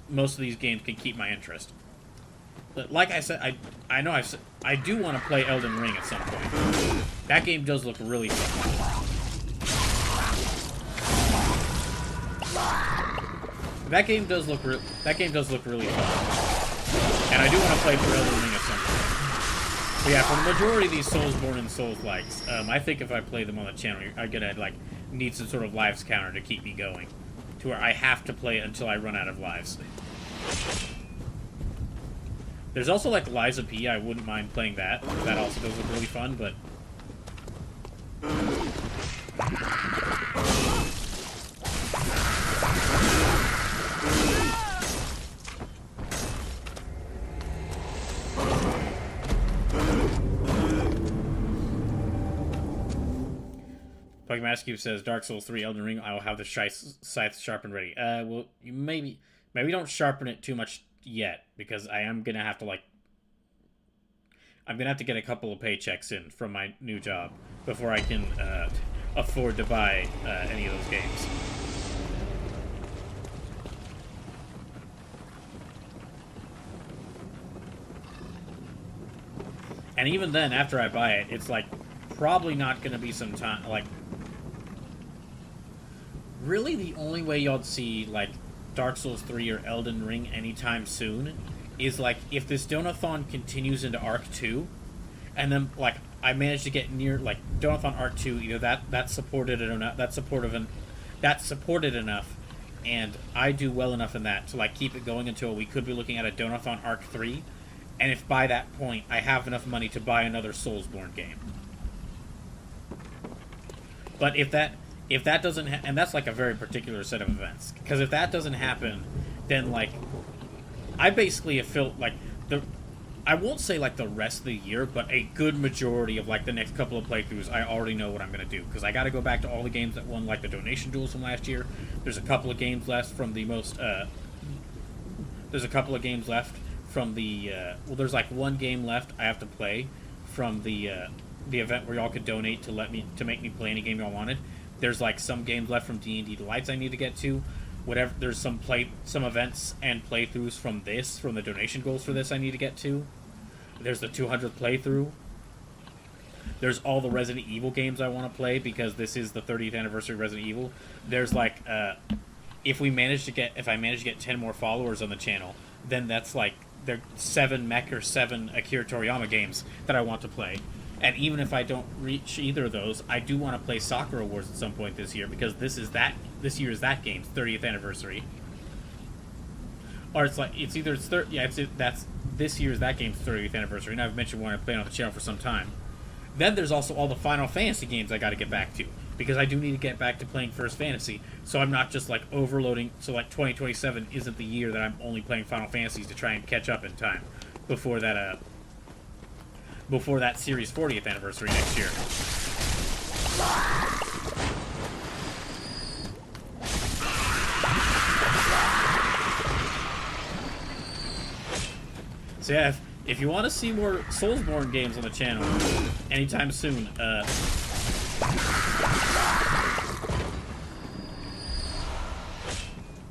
most of these games can keep my interest. But like I said, I do want to play Elden Ring at some point. That game does look really fun. That game does look really fun, and I do want to play through Elden Ring at some point. But yeah, for the majority of these Soulsborne and Souls-likes, I think if I play them on the channel, I'm gonna like need some sort of lives counter to keep me going, to where I have to play it until I run out of lives. There's also like Liza P. I wouldn't mind playing that. That also does look really fun, but. Pokemon Master Cube says Dark Souls 3 Elden Ring. I will have the scythe sharpened ready. Well, you maybe don't sharpen it too much yet, because I am gonna have to I'm gonna have to get a couple of paychecks in from my new job before I can afford to buy any of those games. And even then, after I buy it, it's like probably not gonna be some time like. Really, the only way y'all see like Dark Souls 3 or Elden Ring anytime soon is like if this Donathon continues into Arc 2, and then like I managed to get near like Donathon Arc 2, either that's supported enough, and I do well enough in that to like keep it going until we could be looking at a Donathon Arc 3, and if by that point I have enough money to buy another Soulsborne game. But if that doesn't and that's like a very particular set of events, because if that doesn't happen, then like I basically have felt like I won't say like the rest of the year, but a good majority of like the next couple of playthroughs I already know what I'm gonna do, because I got to go back to all the games that won like the donation duels from last year. There's a couple of games left from the there's like one game left I have to play from the event where y'all could donate to make me play any game y'all wanted. There's like some games left from D&D Delights I need to get to. Whatever. There's some events and playthroughs from the donation goals for this I need to get to. There's the 200th playthrough. There's all the Resident Evil games I want to play, because this is the 30th anniversary of Resident Evil. There's like if I manage to get 10 more followers on the channel, then that's like there's 7 Mech or 7 Akira Toriyama games that I want to play. And even if I don't reach either of those, I do want to play Sakura Wars at some point this year, because this year is that game's 30th anniversary. Or it's that's this year's that game's 30th anniversary, and I've mentioned one I played on the channel for some time. Then there's also all the Final Fantasy games I got to get back to, because I do need to get back to playing First Fantasy, so I'm not just like overloading. So like 2027 isn't the year that I'm only playing Final Fantasies to try and catch up in time before that series' 40th anniversary next year. So yeah, if you want to see more Soulsborne games on the channel anytime soon,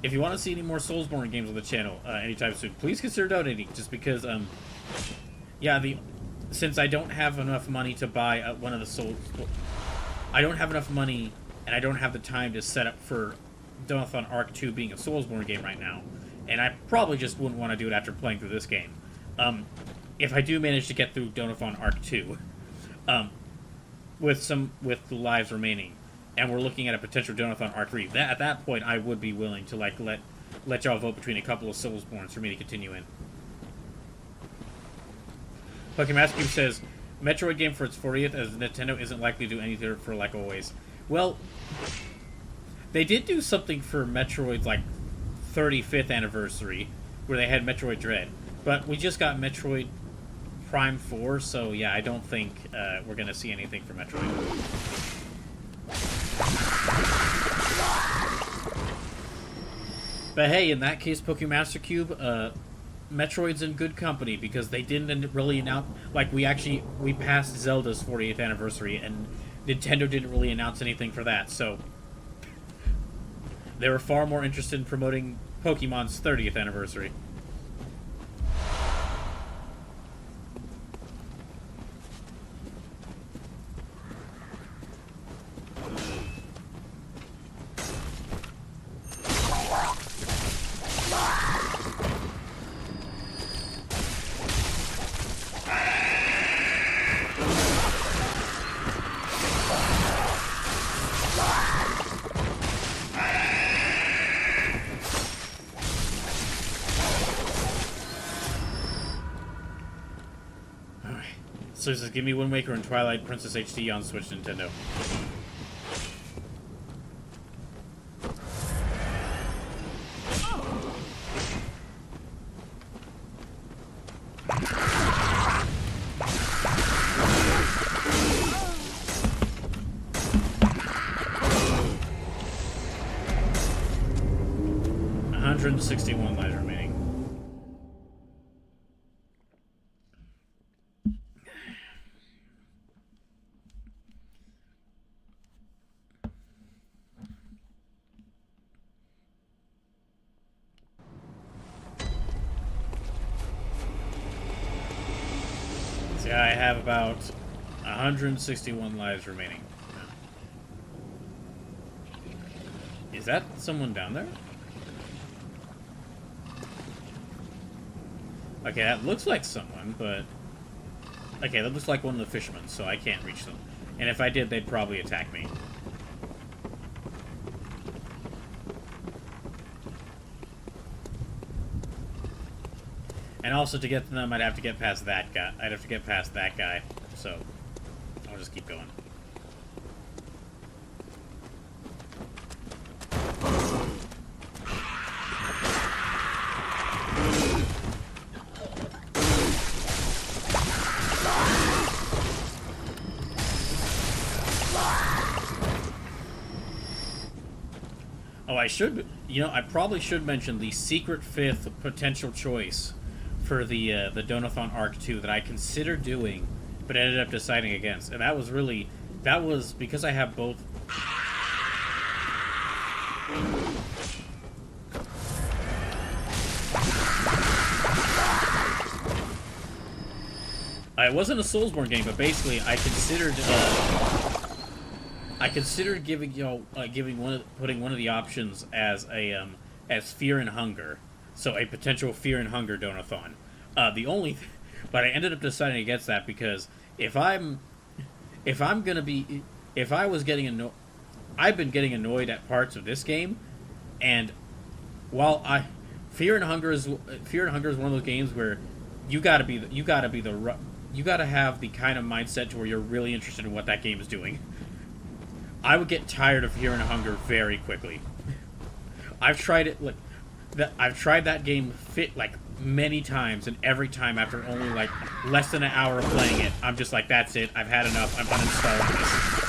if you want to see any more Soulsborne games on the channel anytime soon, please consider donating. Just because, since I don't have enough money to buy one of the Souls, I don't have enough money, and I don't have the time to set up for Donothon Arc 2 being a Soulsborne game right now, and I probably just wouldn't want to do it after playing through this game. If I do manage to get through Donothon Arc 2, with the lives remaining, and we're looking at a potential Donothon Arc 3, at that point I would be willing to like let let y'all vote between a couple of Soulsborns for me to continue in. Pokemon Cube says, Metroid game for its 40th, as Nintendo isn't likely to do anything for like always. Well, they did do something for Metroid's like 35th anniversary, where they had Metroid Dread. But we just got Metroid Prime 4, so yeah, I don't think we're going to see anything for Metroid. But hey, in that case, Pokemon Master Cube, Metroid's in good company, because they didn't really announce... Like, we passed Zelda's 40th anniversary, and Nintendo didn't really announce anything for that, so... They were far more interested in promoting Pokemon's 30th anniversary. So this is give me Wind Waker and Twilight Princess HD on Switch Nintendo. $161 lives remaining. I have about 161 lives remaining. Is that someone down there? Okay, that looks like someone, but... Okay, that looks like one of the fishermen, so I can't reach them. And if I did, they'd probably attack me. And also, to get to them, I'd have to get past that guy. I'd have to get past that guy. So, I'll just keep going. Oh, I should... You know, I probably should mention the secret fifth potential choice for the Donothon Arc 2 that I considered doing, but ended up deciding against. And that was really... That was because I have both... It wasn't a Soulsborne game, but basically I considered giving putting one of the options as a as fear and hunger, so a potential fear and hunger Donathon. But I ended up deciding against that because I've been getting annoyed at parts of this game, and while fear and hunger is one of those games where you gotta have the kind of mindset to where you're really interested in what that game is doing. I would get tired of Fear and Hunger very quickly. I've tried it I've tried that game many times, and every time after only like less than an hour of playing it, I'm just like, that's it. I've had enough. I'm uninstalling this.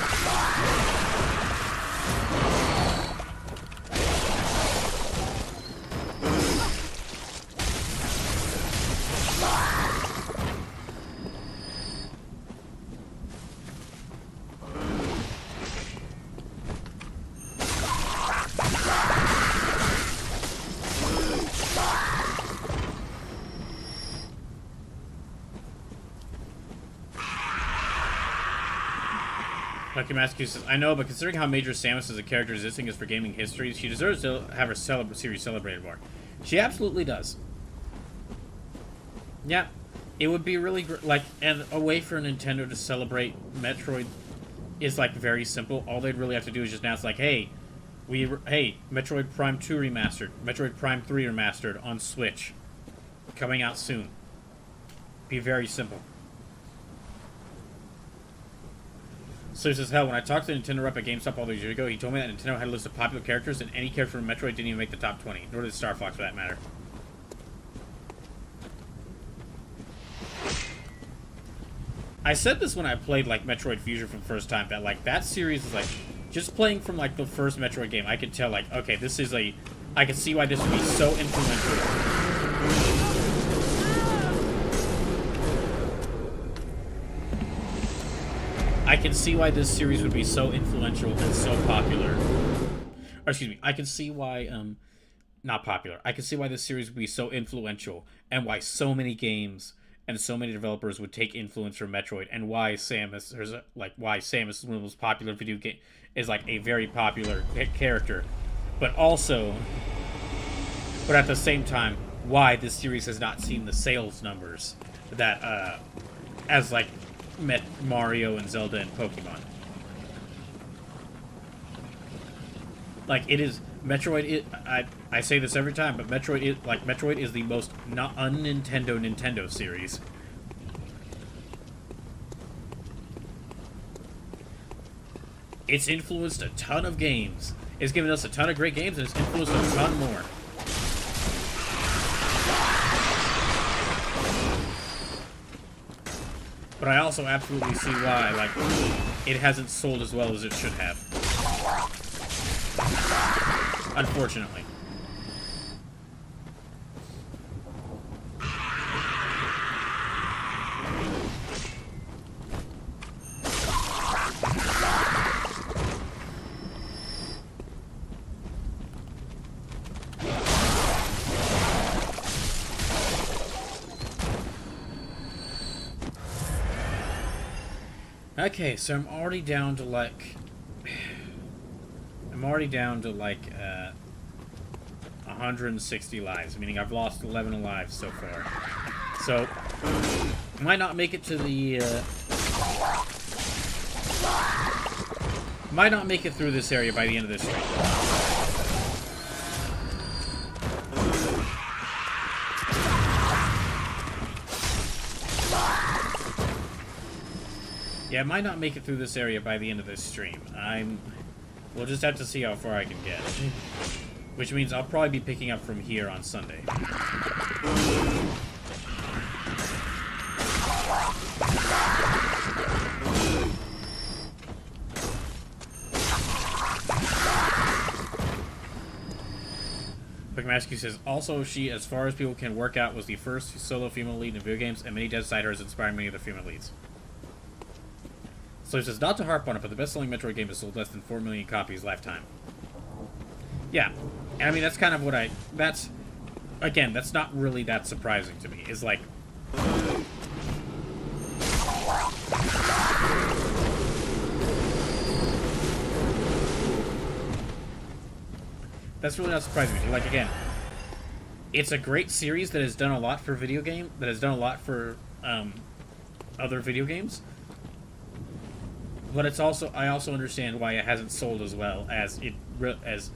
Lucky Mascu says, I know, but considering how major Samus as a character existing is for gaming history, she deserves to have her series celebrated more. She absolutely does. Yeah, it would be really and a way for Nintendo to celebrate Metroid is very simple. All they'd really have to do is just announce hey, Hey, Metroid Prime 2 remastered, Metroid Prime 3 remastered on Switch, coming out soon. Be very simple. So he says, hell, when I talked to the Nintendo rep at GameStop all those years ago, he told me that Nintendo had a list of popular characters, and any character from Metroid didn't even make the top 20, nor did Star Fox for that matter. I said this when I played, like, Metroid Fusion for the first time, that, like, that series is, like, just playing from, like, the first Metroid game, I could tell, like, okay, this is a... I can see why this would be so influential. I can see why this series would be so influential and so popular. Or, excuse me, I can see why, not popular. I can see why this series would be so influential, and why so many games and so many developers would take influence from Metroid, and why Samus, why Samus is one of the most popular video game, is like a very popular character, but also, but at the same time, why this series has not seen the sales numbers that, as like Mario and Zelda and Pokemon. Like, it is Metroid. I say this every time, but Metroid is the most not Nintendo series. It's influenced a ton of games. It's given us a ton of great games, and it's influenced a ton more. But I also absolutely see why, like, it hasn't sold as well as it should have. Unfortunately. Okay, so I'm already down to like 160 lives, meaning I've lost 11 lives so far. So, might not make it to the, might not make it through this area by the end of this stream. Yeah, I might not make it through this area by the end of this stream. We'll just have to see how far I can get. Which means I'll probably be picking up from here on Sunday. Mascu says, also, she, as far as people can work out, was the first solo female lead in video games, and many Dead Siders inspired many of the female leads. So he says, not to harp on it, but the best-selling Metroid game has sold less than 4 million copies lifetime. Yeah. And I mean, that's kind of what that's... Again, that's not really that surprising to me. It's like... That's really not surprising to me. Like, again, it's a great series that has done a lot for other video games. But it's also, I also understand why it hasn't sold as well as as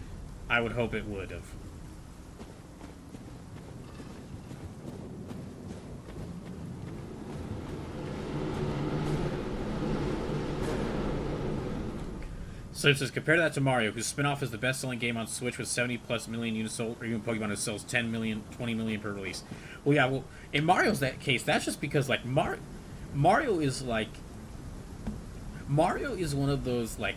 I would hope it would have. So it says, compare that to Mario, whose spin-off is the best-selling game on Switch with 70+ million units sold, or even Pokemon who sells 10 million, 20 million per release. Well, yeah, well, in Mario's case, that's just because, like, Mario is, like... Mario is one of those, like,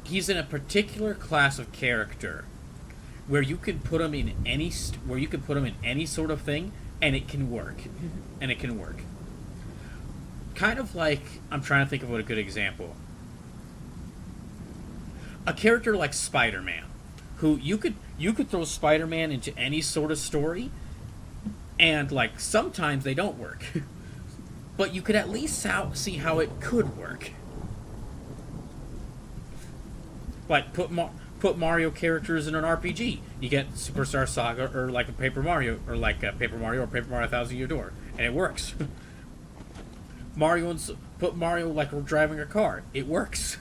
he's in a particular class of character where you can put him in any sort of thing, and it can work. And it can work. Kind of like, I'm trying to think of what a good example. A character like Spider-Man, who you could throw Spider-Man into any sort of story, and, like, sometimes they don't work. But you could at least see how it could work. Like, put Mario characters in an RPG. You get Superstar Saga, or like a Paper Mario, or like a Paper Mario, or Paper Mario 1000 Year Door, and it works. Put Mario like driving a car. It works.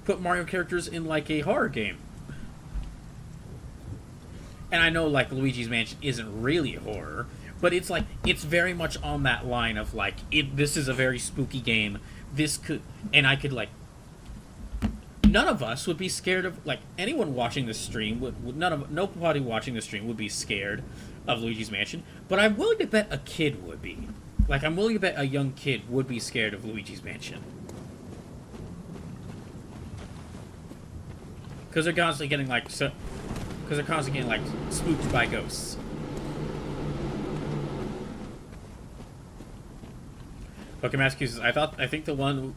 put Mario characters in like a horror game. And I know like Luigi's Mansion isn't really horror, but it's like it's very much on that line of like this is a very spooky game. This could, and I could like, none of us would be scared of, like, anyone watching this stream would nobody watching the stream would be scared of Luigi's Mansion, but I'm willing to bet a kid would be. Like, I'm willing to bet a young kid would be scared of Luigi's Mansion. Because they're constantly getting, like, spooked by ghosts. Pokemon says, I think the one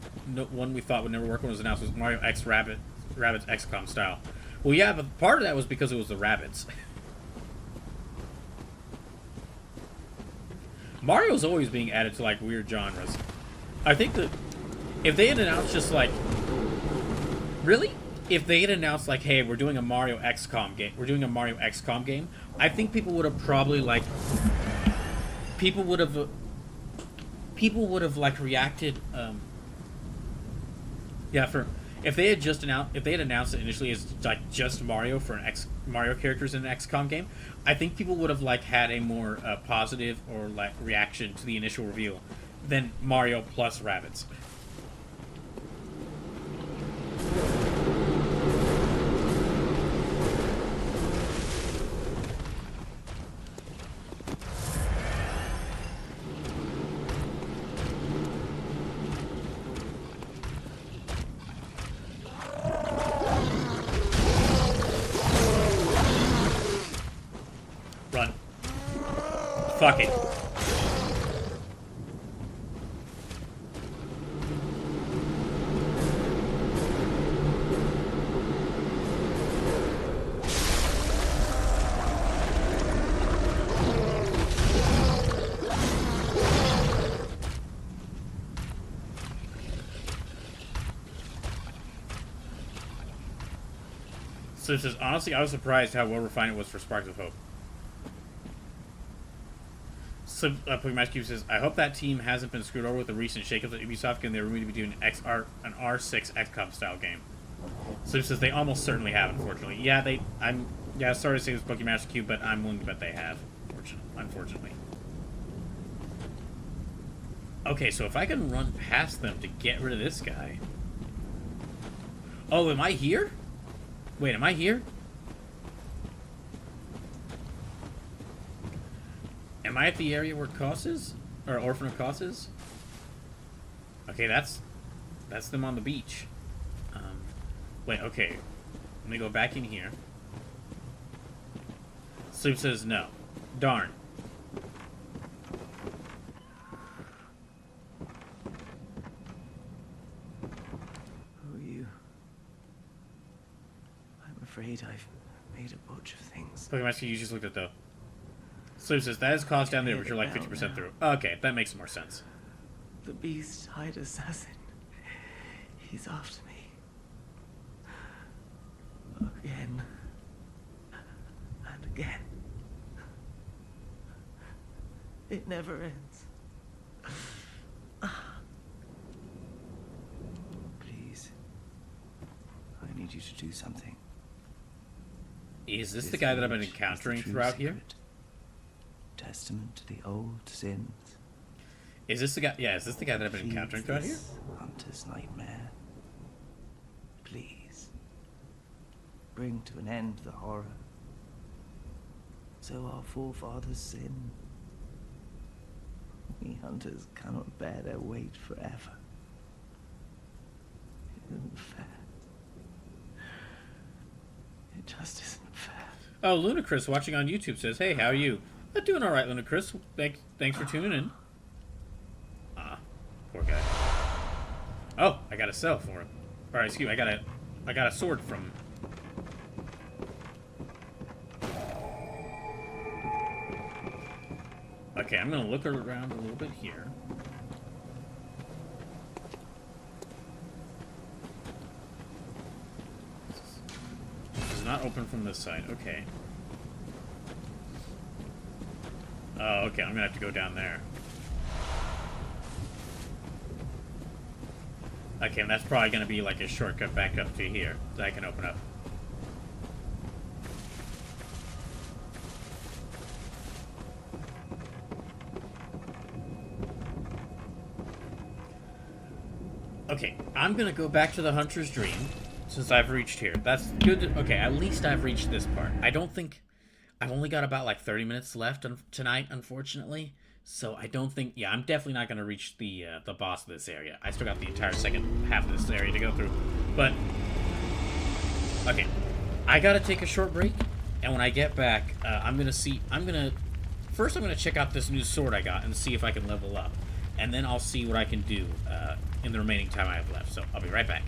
we thought would never work when it was announced was Mario X Rabbids XCOM style. Well, yeah, but part of that was because it was the rabbits. Mario's always being added to like weird genres. I think that if they had announced just like, really, if they had announced like, hey, we're doing a Mario XCOM game, I think people would have probably like, people would have like reacted. If they had announced it initially as like just Mario for Mario characters in an XCOM game, I think people would have like had a more positive or like reaction to the initial reveal than Mario plus rabbits. Fuck it. So it says, honestly, I was surprised how well refined it was for Sparks of Hope. So, Pokemon Cube says, I hope that team hasn't been screwed over with the recent shakeups at Ubisoft, and they're rumored to be doing an R6 XCOM style game. So it says they almost certainly have, unfortunately. Yeah, sorry to say this, Pokemon Cube, but I'm willing to bet they have, unfortunately. Okay, so if I can run past them to get rid of this guy. Oh, am I here? Wait, am I here? Am I at the area where Koss is? Or Orphan of Koss is? Okay, that's them on the beach. Wait, okay. Let me go back in here. Sleep says no. Darn. Who are you? I'm afraid I've made a bunch of things. Pokemon, you just looked at though. Sleep says, that is Koss down there, but you're like 50% through. Okay, that makes more sense. The beast-eyed assassin. He's after me. Again. And again. It never ends. Please. I need you to do something. Is this the guy that I've been encountering throughout here? Testament to the old sins. Is this the guy? Yeah, is this the guy that I've been encountering throughout here? Hunter's nightmare. Please. Bring to an end the horror. So our forefathers sinned. We hunters cannot bear their weight forever. It isn't fair. It just isn't fair. Oh, Ludacris watching on YouTube says, hey, how are you? I'm doing alright, Ludacris. Thanks for tuning in. Ah, poor guy. Oh, I got a cell for him. Alright, excuse me, I got a sword from him. Okay, I'm gonna look around a little bit here. This is not open from this side. Okay. Oh, okay, I'm gonna have to go down there. Okay, and that's probably going to be like a shortcut back up to here that I can open up. Okay, I'm going to go back to the Hunter's Dream since I've reached here. That's good. Okay, at least I've reached this part. I don't think... I've only got about like 30 minutes left tonight, unfortunately. So I don't think... Yeah, I'm definitely not going to reach the boss of this area. I still got the entire second half of this area to go through. But... Okay. I got to take a short break. And when I get back, I'm going to see... First, I'm going to check out this new sword I got and see if I can level up. And then I'll see what I can do in the remaining time I have left. So I'll be right back.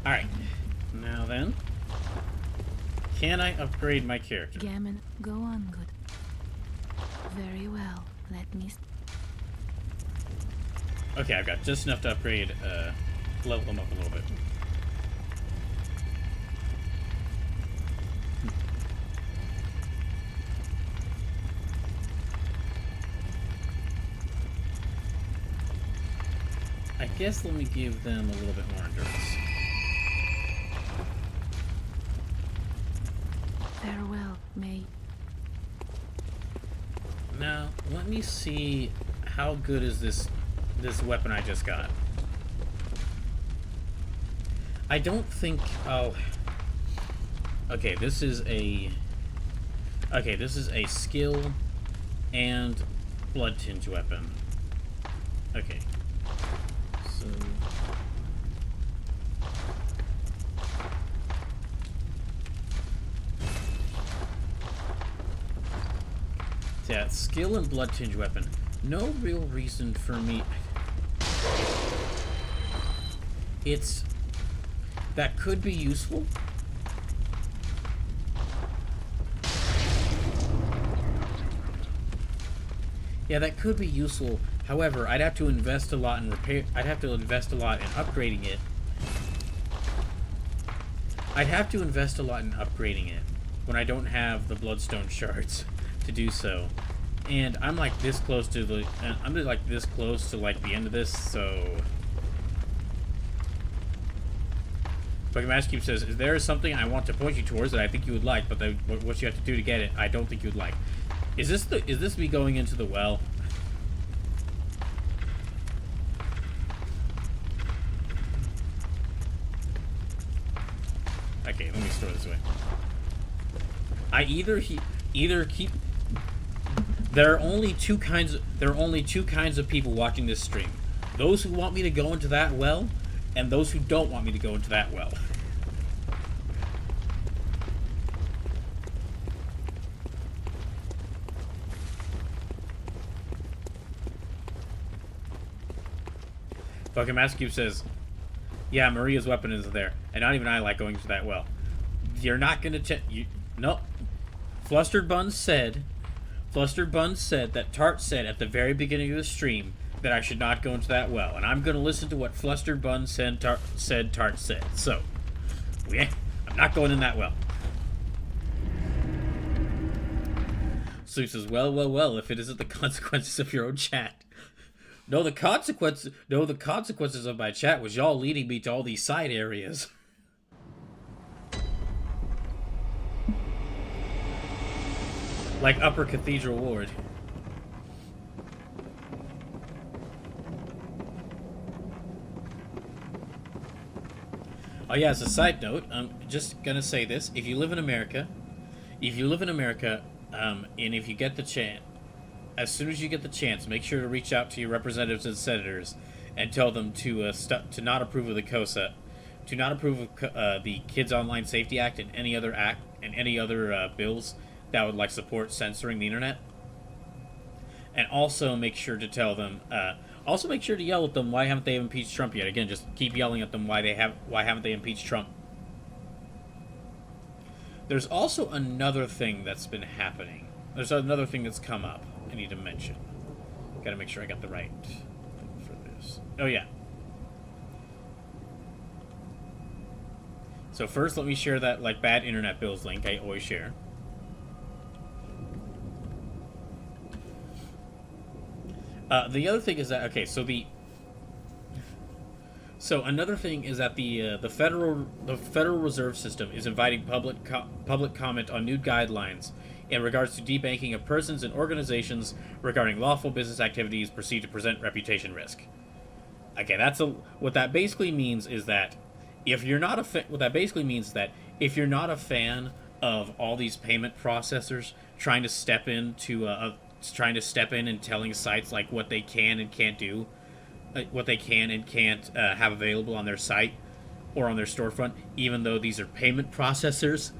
Alright. Now then. Can I upgrade my character? Gammon, go on, good. Very well. Let me. Okay, I've got just enough to upgrade, level them up a little bit. I guess let me give them a little bit more endurance. Farewell, May. Now, let me see how good is this weapon I just got. I don't think... Oh. Okay, this is a... Okay, this is a skill and blood tinge weapon. Okay. So... Yeah, skill and blood tinge weapon. No real reason for me... It's... That could be useful. Yeah, that could be useful. However, I'd have to invest a lot in repair... I'd have to invest a lot in upgrading it. I'd have to invest a lot in upgrading it when I don't have the bloodstone shards to do so. And I'm like this close to the... I'm like this close to like the end of this, so... But Cube says, is there something I want to point you towards that I think you would like, but what you have to do to get it, I don't think you would like. Is this me going into the well? Okay, let me store this away. I either keep... There are only two kinds of people watching this stream. Those who want me to go into that well, and those who don't want me to go into that well. Fucking Cube says, yeah, Maria's weapon is there, and not even I like going to that well. You're not gonna no. Flustered Buns said that Tart said at the very beginning of the stream that I should not go into that well, and I'm gonna listen to what Flustered Buns said Tart said. So, I'm not going in that well. Sleep says, well, if it isn't the consequences of your own chat. No, the consequences of my chat was y'all leading me to all these side areas. Like Upper Cathedral Ward. Oh yeah, as a side note, I'm just gonna say this. If you live in America, and if you get the chance, as soon as you get the chance, make sure to reach out to your representatives and senators and tell them to not approve of the COSA, to not approve of the Kids Online Safety Act and any other bills that would like support censoring the internet. And also make sure to tell them. Also make sure to yell at them. Why haven't they impeached Trump yet? Again, just keep yelling at them. Why haven't they impeached Trump? There's also another thing that's been happening. There's another thing that's come up. I need to mention. Gotta make sure I got the right thing for this. Oh yeah. So first, let me share that like bad internet bills link I always share. The other thing is that another thing is that the Federal Reserve System is inviting public comment on new guidelines in regards to debanking of persons and organizations regarding lawful business activities perceived to present reputation risk. Okay, what that basically means is that if you're not a fan of all these payment processors trying to step in and telling sites like what they can and can't do, what they can and can't have available on their site or on their storefront, even though these are payment processors,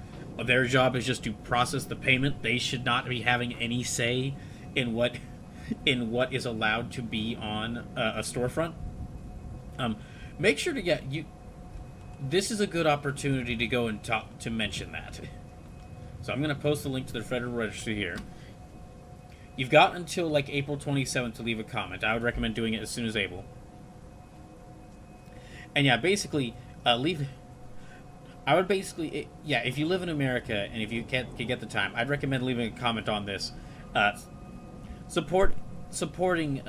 their job is just to process the payment. They should not be having any say in what is allowed to be on a storefront. Make sure to this is a good opportunity to go and talk to mention that. So I'm going to post the link to the Federal Register here. You've got until like April 27th to leave a comment. I would recommend doing it as soon as able. And yeah, basically, leave. I would basically, yeah, if you live in America and if you can get the time, I'd recommend leaving a comment on this. Supporting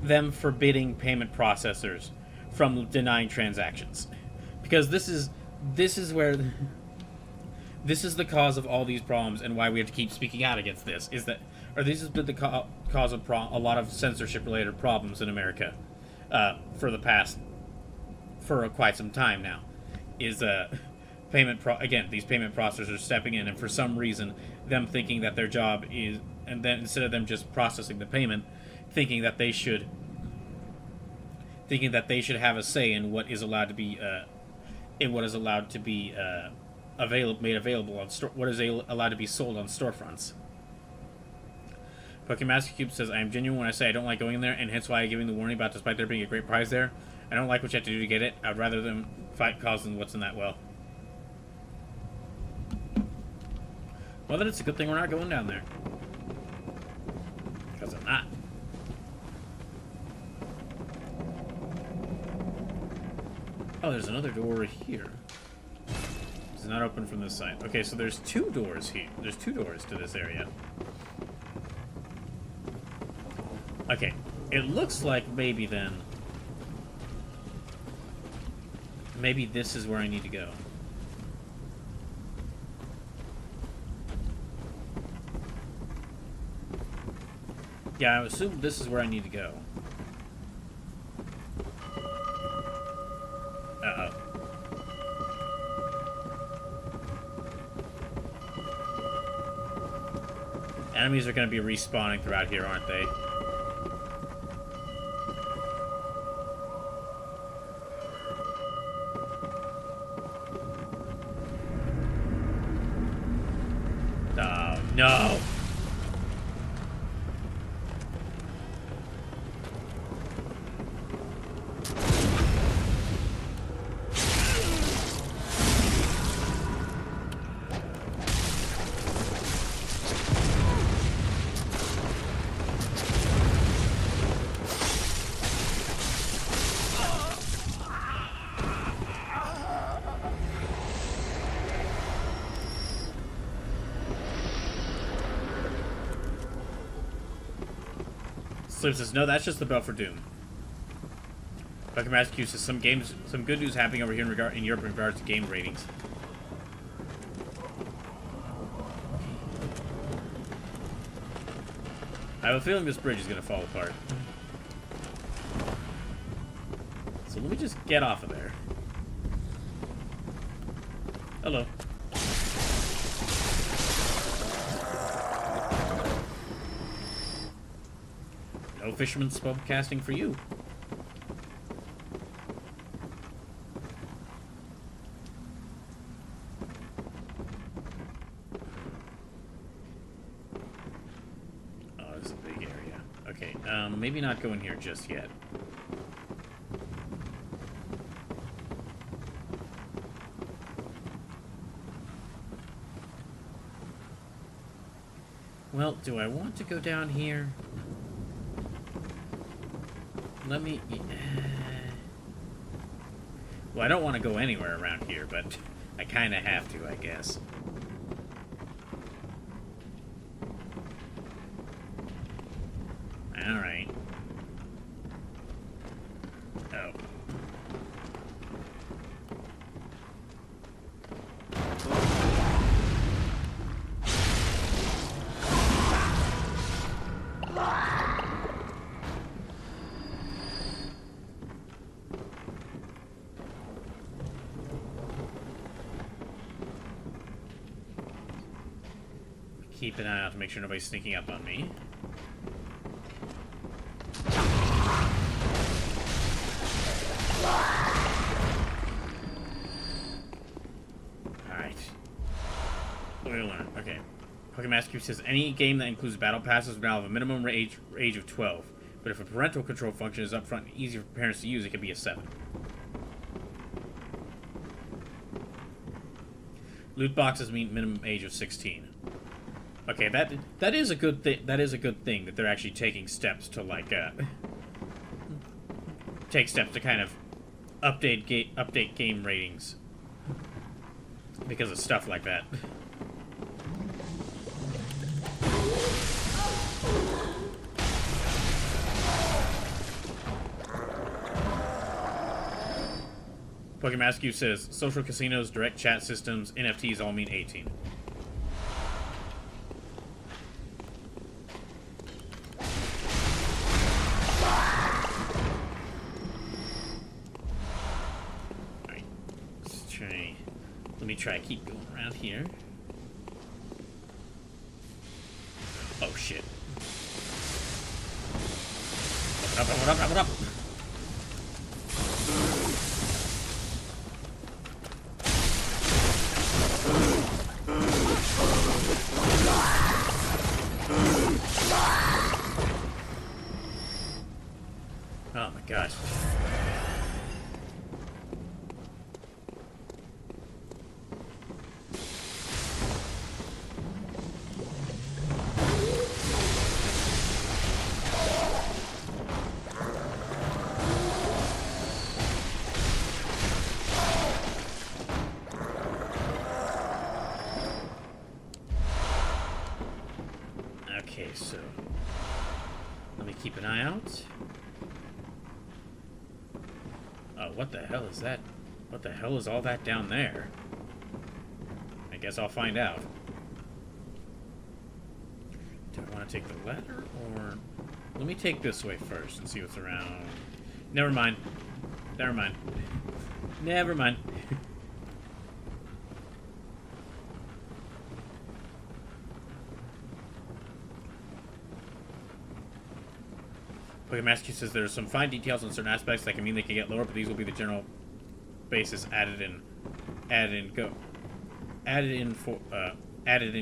them forbidding payment processors from denying transactions, because this is where this is the cause of all these problems, and why we have to keep speaking out against this. This has been the cause of a lot of censorship related problems in America for quite some time now. Is these payment processors stepping in, and for some reason them thinking that their job is, and then instead of them just processing the payment, thinking that they should have a say in what is allowed to be made available on what is allowed to be sold on storefronts. Pokemon Master Cube says, I am genuine when I say I don't like going in there, and hence why I'm giving the warning about despite there being a great prize there. I don't like what you have to do to get it. I'd rather them fight cause than what's in that well. Well, then it's a good thing we're not going down there. Because I'm not. Oh, there's another door here. It's not open from this side. Okay, so there's two doors here. There's two doors to this area. Okay, it looks like maybe then... maybe this is where I need to go. Yeah, I assume this is where I need to go. Uh-oh. Enemies are going to be respawning throughout here, aren't they? Oh, no! Slim says, no, that's just the bell for Doom. Dr. Master Q says, some good news happening over here in Europe in regards to game ratings. I have a feeling this bridge is going to fall apart. So let me just get off of there. Hello. No fisherman's spellcasting for you. Oh, this is a big area. Okay, maybe not go in here just yet. Well, do I want to go down here? Let me... well, I don't want to go anywhere around here, but I kind of have to, I guess. Alright. Oh. Keep an eye out to make sure nobody's sneaking up on me. Alright. What did I learn? Okay. Pokemon Master Cube says, any game that includes battle passes will now have a minimum age of 12. But if a parental control function is upfront and easy for parents to use, it can be a 7. Loot boxes mean minimum age of 16. Okay, that is a good thing. That is a good thing that they're actually taking steps to like take steps to kind of update game ratings because of stuff like that. Pokemascu says social casinos, direct chat systems, NFTs all mean 18. Alright, let me try keep going around here. Oh shit. What up? Oh my gosh. Okay, so let me keep an eye out. What the hell is that? What the hell is all that down there? I guess I'll find out. Do I want to take the ladder, or... Let me take this way first and see what's around. Never mind. Never mind. Never mind. Pokemascu says there are some fine details on certain aspects that can mean they can get lower, but these will be the general basis added in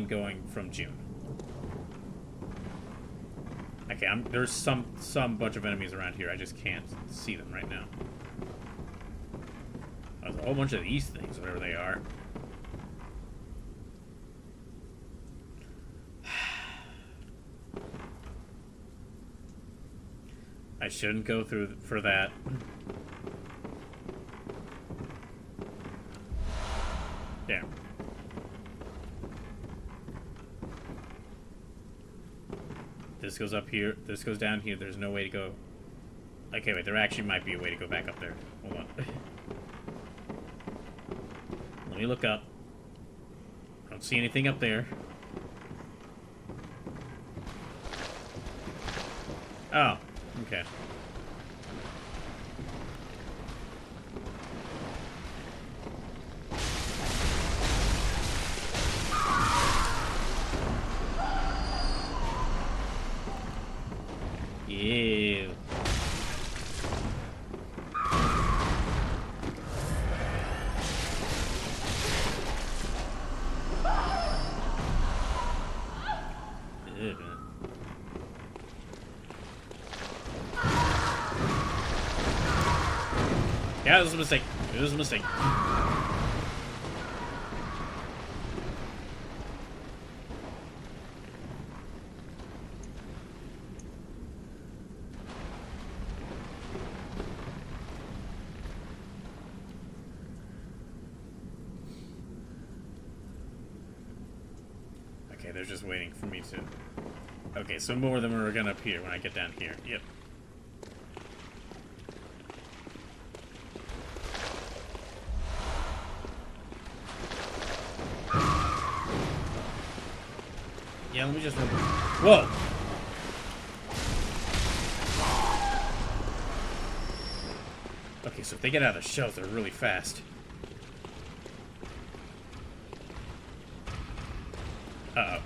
going from June. Okay, there's some bunch of enemies around here. I just can't see them right now. There's a whole bunch of these things, whatever they are. I shouldn't go through for that. There. This goes up here. This goes down here. There's no way to go. Okay, wait. There actually might be a way to go back up there. Hold on. Let me look up. I don't see anything up there. Oh. Okay. Ew. Ew. Yeah, it was a mistake. It was a mistake. Okay, they're just waiting for me to... Okay, so more of them are gonna appear when I get down here. Yep. Yeah, let me just... Whoa! Okay, so if they get out of the shells, they're really fast. Uh-oh.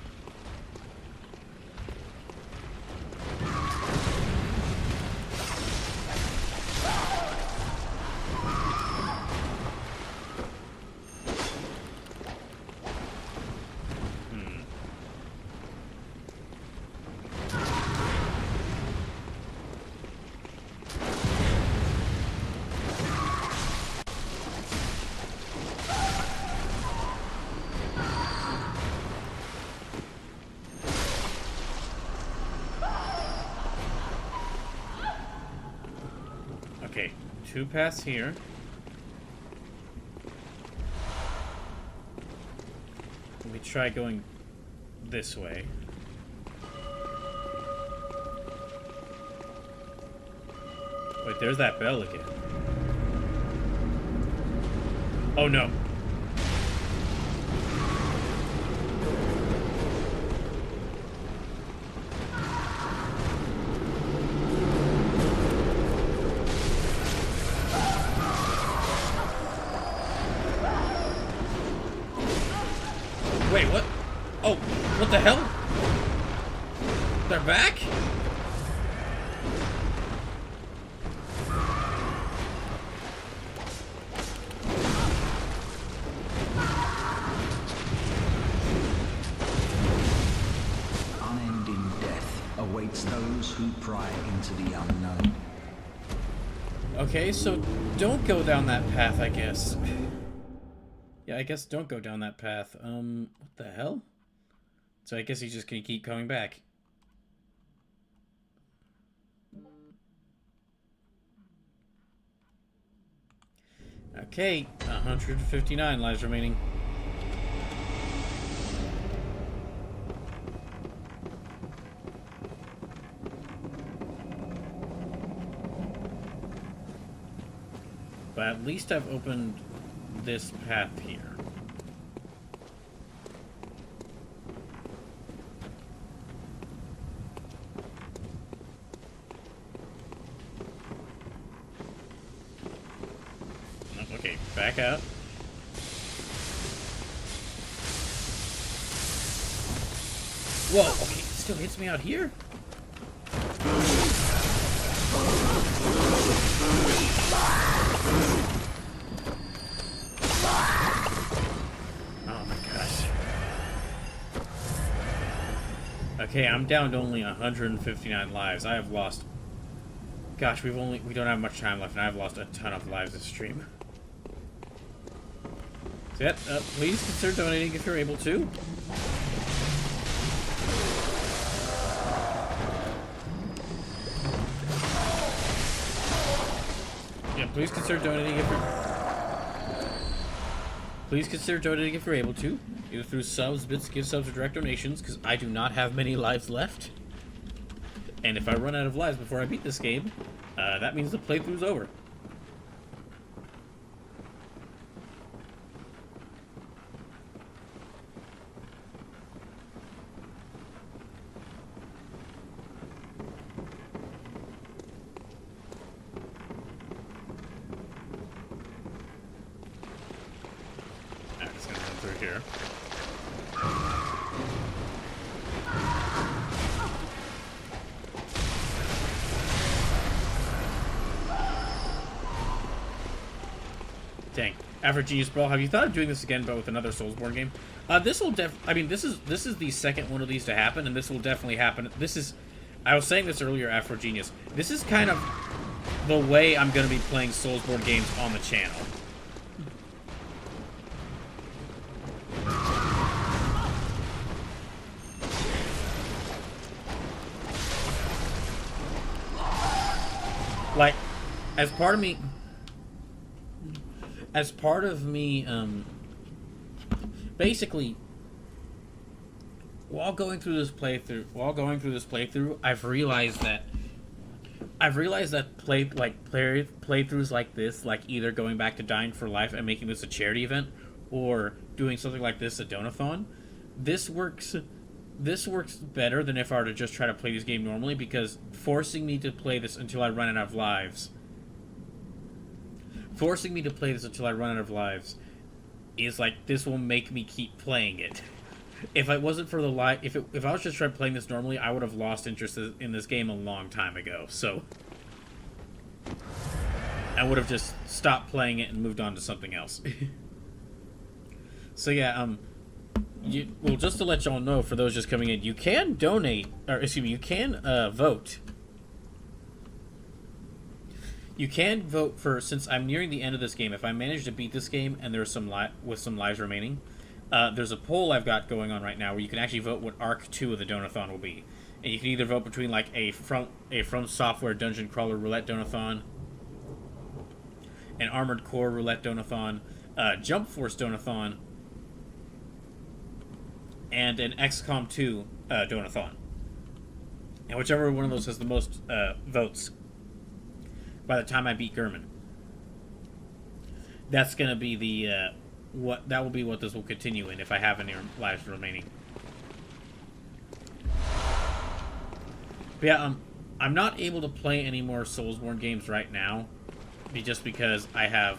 Okay, 2 paths here. Let me try going this way. Wait, there's that bell again. Oh no. Wait, what? Oh, what the hell? They're back? Unending death awaits those who pry into the unknown. Okay, so don't go down that path, I guess. Yeah, I guess don't go down that path. What the hell? So I guess he's just gonna keep coming back. Okay, 159 lives remaining. But at least I've opened this path here. Okay, back out. Whoa, okay, it still hits me out here? Oh my gosh. Okay, I'm down to only 159 lives. I have lost... Gosh, we don't have much time left, and I've lost a ton of lives this stream. So yeah, please consider donating if you're able to. Yeah, please consider donating if you're... Please consider donating if you're able to. Either through subs, bits, gift subs, or direct donations, because I do not have many lives left. And if I run out of lives before I beat this game, that means the playthrough's over. I'm just gonna run through here. Dang. After Genius Brawl, have you thought of doing this again, but with another Soulsborne game? This will I mean, this is the second one of these to happen, and this will definitely happen. This is... I was saying this earlier, Afro Genius. This is kind of the way I'm going to be playing Soulsborne games on the channel. Like, as part of me, basically, while going through this playthrough, I've realized that playthroughs like this, like either going back to Dying for Life and making this a charity event, or doing something like this, a Donathon, this works better than if I were to just try to play this game normally, because forcing me to play this until I run out of lives is like, this will make me keep playing it. If it wasn't for the if I was just trying playing this normally, I would have lost interest in this game a long time ago. So I would have just stopped playing it and moved on to something else. So yeah, well, just to let y'all know, for those just coming in, you can donate, or excuse me, you can vote. You can vote for, since I'm nearing the end of this game, if I manage to beat this game and there's some lives remaining, there's a poll I've got going on right now where you can actually vote what Arc 2 of the Donathon will be. And you can either vote between like a From Software Dungeon Crawler Roulette Donathon, an Armored Core Roulette Donathon, Jump Force Donathon, and an XCOM 2 Donathon. And whichever one of those has the most votes by the time I beat Gurman. That's going to be the that will be what this will continue in if I have any lives remaining. But yeah, I'm not able to play any more Soulsborne games right now, just because I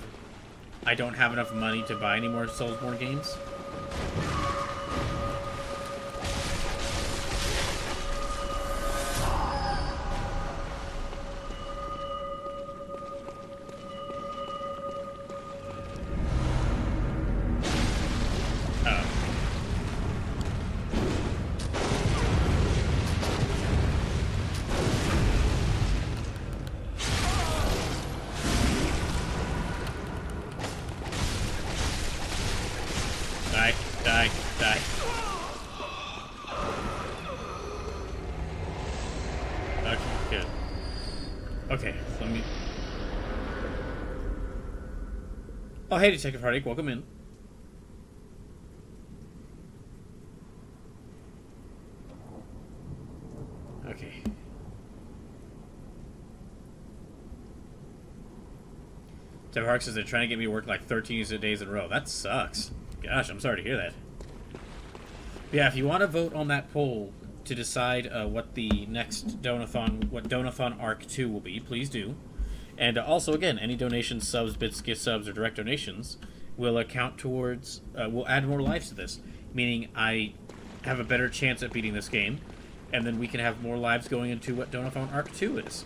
don't have enough money to buy any more Soulsborne games. Die. Okay, good. Okay, so let me... Oh, hey, Detective Heartache, welcome in. Okay. Detective Heartache says they're trying to get me to work like 13 days in a row. That sucks. Gosh, I'm sorry to hear that. Yeah, if you want to vote on that poll to decide what the next Donathon, what Donathon Arc 2 will be, please do. And also, again, any donations, subs, bits, gift subs, or direct donations will account towards, will add more lives to this. Meaning I have a better chance at beating this game, and then we can have more lives going into what Donathon Arc 2 is.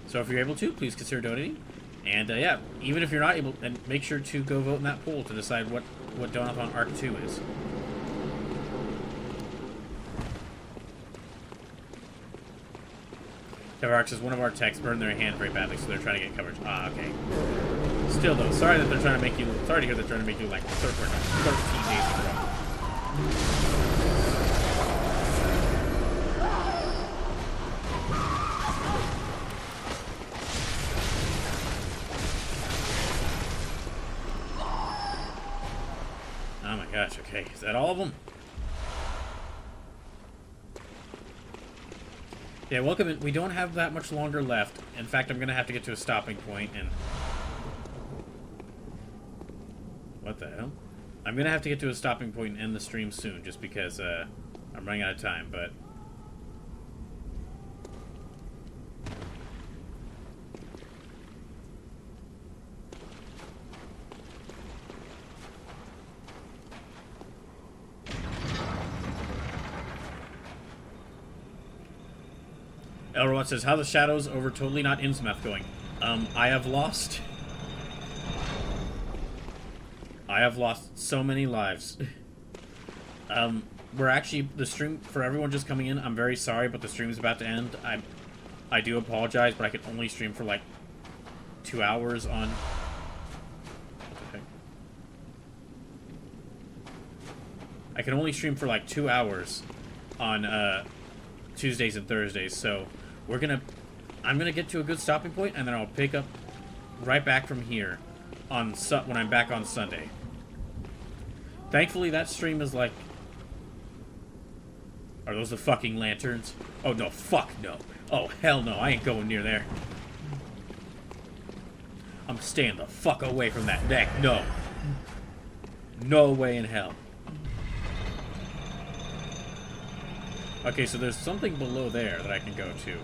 So if you're able to, please consider donating. And yeah, even if you're not able, then make sure to go vote in that poll to decide what Donathon Arc 2 is. Arc says one of our techs burned their hand very badly, so they're trying to get coverage. Ah, okay. Still though, sorry that they're trying to make you. Sorry to hear they're trying to make you like 13 days in a row. Oh my gosh, okay. Is that all of them? Yeah, welcome in. We don't have that much longer left. In fact, I'm going to have to get to a stopping point and... What the hell? I'm going to have to get to a stopping point and end the stream soon, just because I'm running out of time, but... Elrod says, how the shadows over Totally Not Innsmouth going? I have lost so many lives. We're actually, the stream, for everyone just coming in, I'm very sorry, but the stream is about to end. I do apologize, but I can only stream for like 2 hours on... Okay. I can only stream for like 2 hours on Tuesdays and Thursdays, so I'm gonna get to a good stopping point, and then I'll pick up right back from here on when I'm back on Sunday. Thankfully, that stream is like... Are those the fucking lanterns? Oh, no, fuck no. Oh, hell no, I ain't going near there. I'm staying the fuck away from that deck. No. No way in hell. Okay, so there's something below there that I can go to.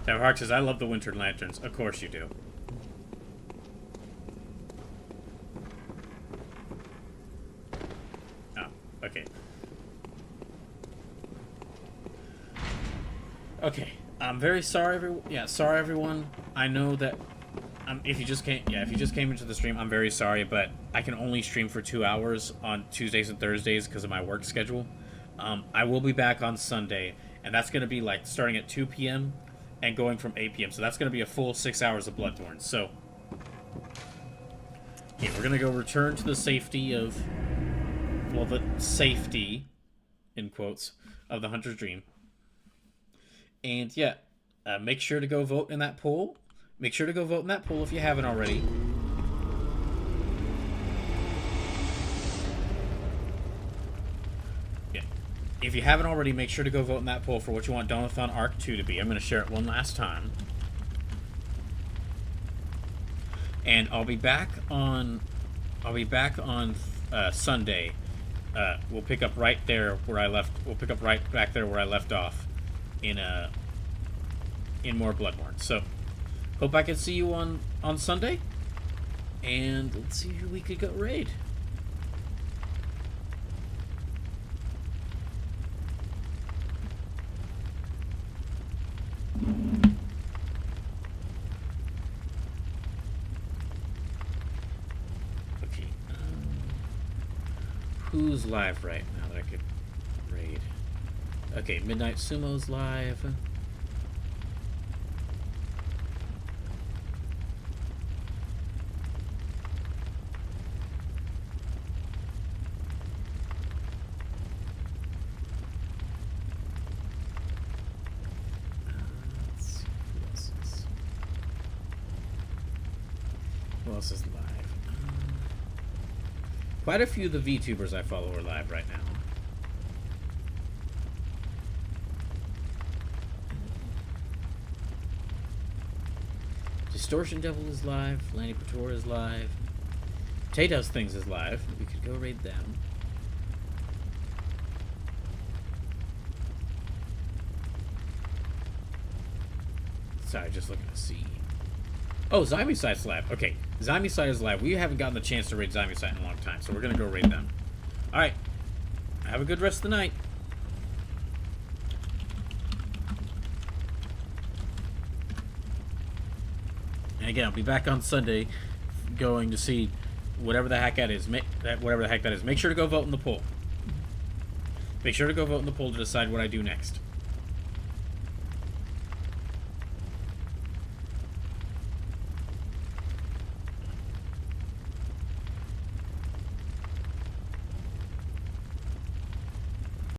Hark says, I love the winter lanterns. Of course you do. Oh, okay. Okay, I'm very sorry, sorry everyone. I know that if you just came into the stream, I'm very sorry, but I can only stream for 2 hours on Tuesdays and Thursdays because of my work schedule. I will be back on Sunday, and that's going to be like starting at 2 p.m. and going from 8 p.m. So that's going to be a full 6 hours of Bloodborne. So Yeah, we're gonna go return to the safety of, well, the safety, in quotes, of the Hunter's Dream. And yeah, make sure to go vote in that poll. Make sure to go vote in that poll if you haven't already. Yeah, if you haven't already, make sure to go vote in that poll for what you want Donothon Arc 2 to be. I'm gonna share it one last time. And I'll be back on Sunday. We'll pick up right there where I left. We'll pick up right back there where I left off in more Bloodborne. So hope I can see you on Sunday. And let's see who we could go raid. Who's live right now that I could raid? Okay, Midnight Sumo's live. Let's see, who else is live? Quite a few of the VTubers I follow are live right now. Distortion Devil is live. Lanny Pator is live. Tate House Things is live. We could go raid them. Sorry, just looking to see. Oh, Zymeside's live. Okay, Zymeside is live. We haven't gotten the chance to raid Zymeside in a long time, so we're going to go raid them. Alright. Have a good rest of the night. And again, I'll be back on Sunday going to see whatever the heck that is. Whatever the heck that is. Make sure to go vote in the poll. Make sure to go vote in the poll to decide what I do next.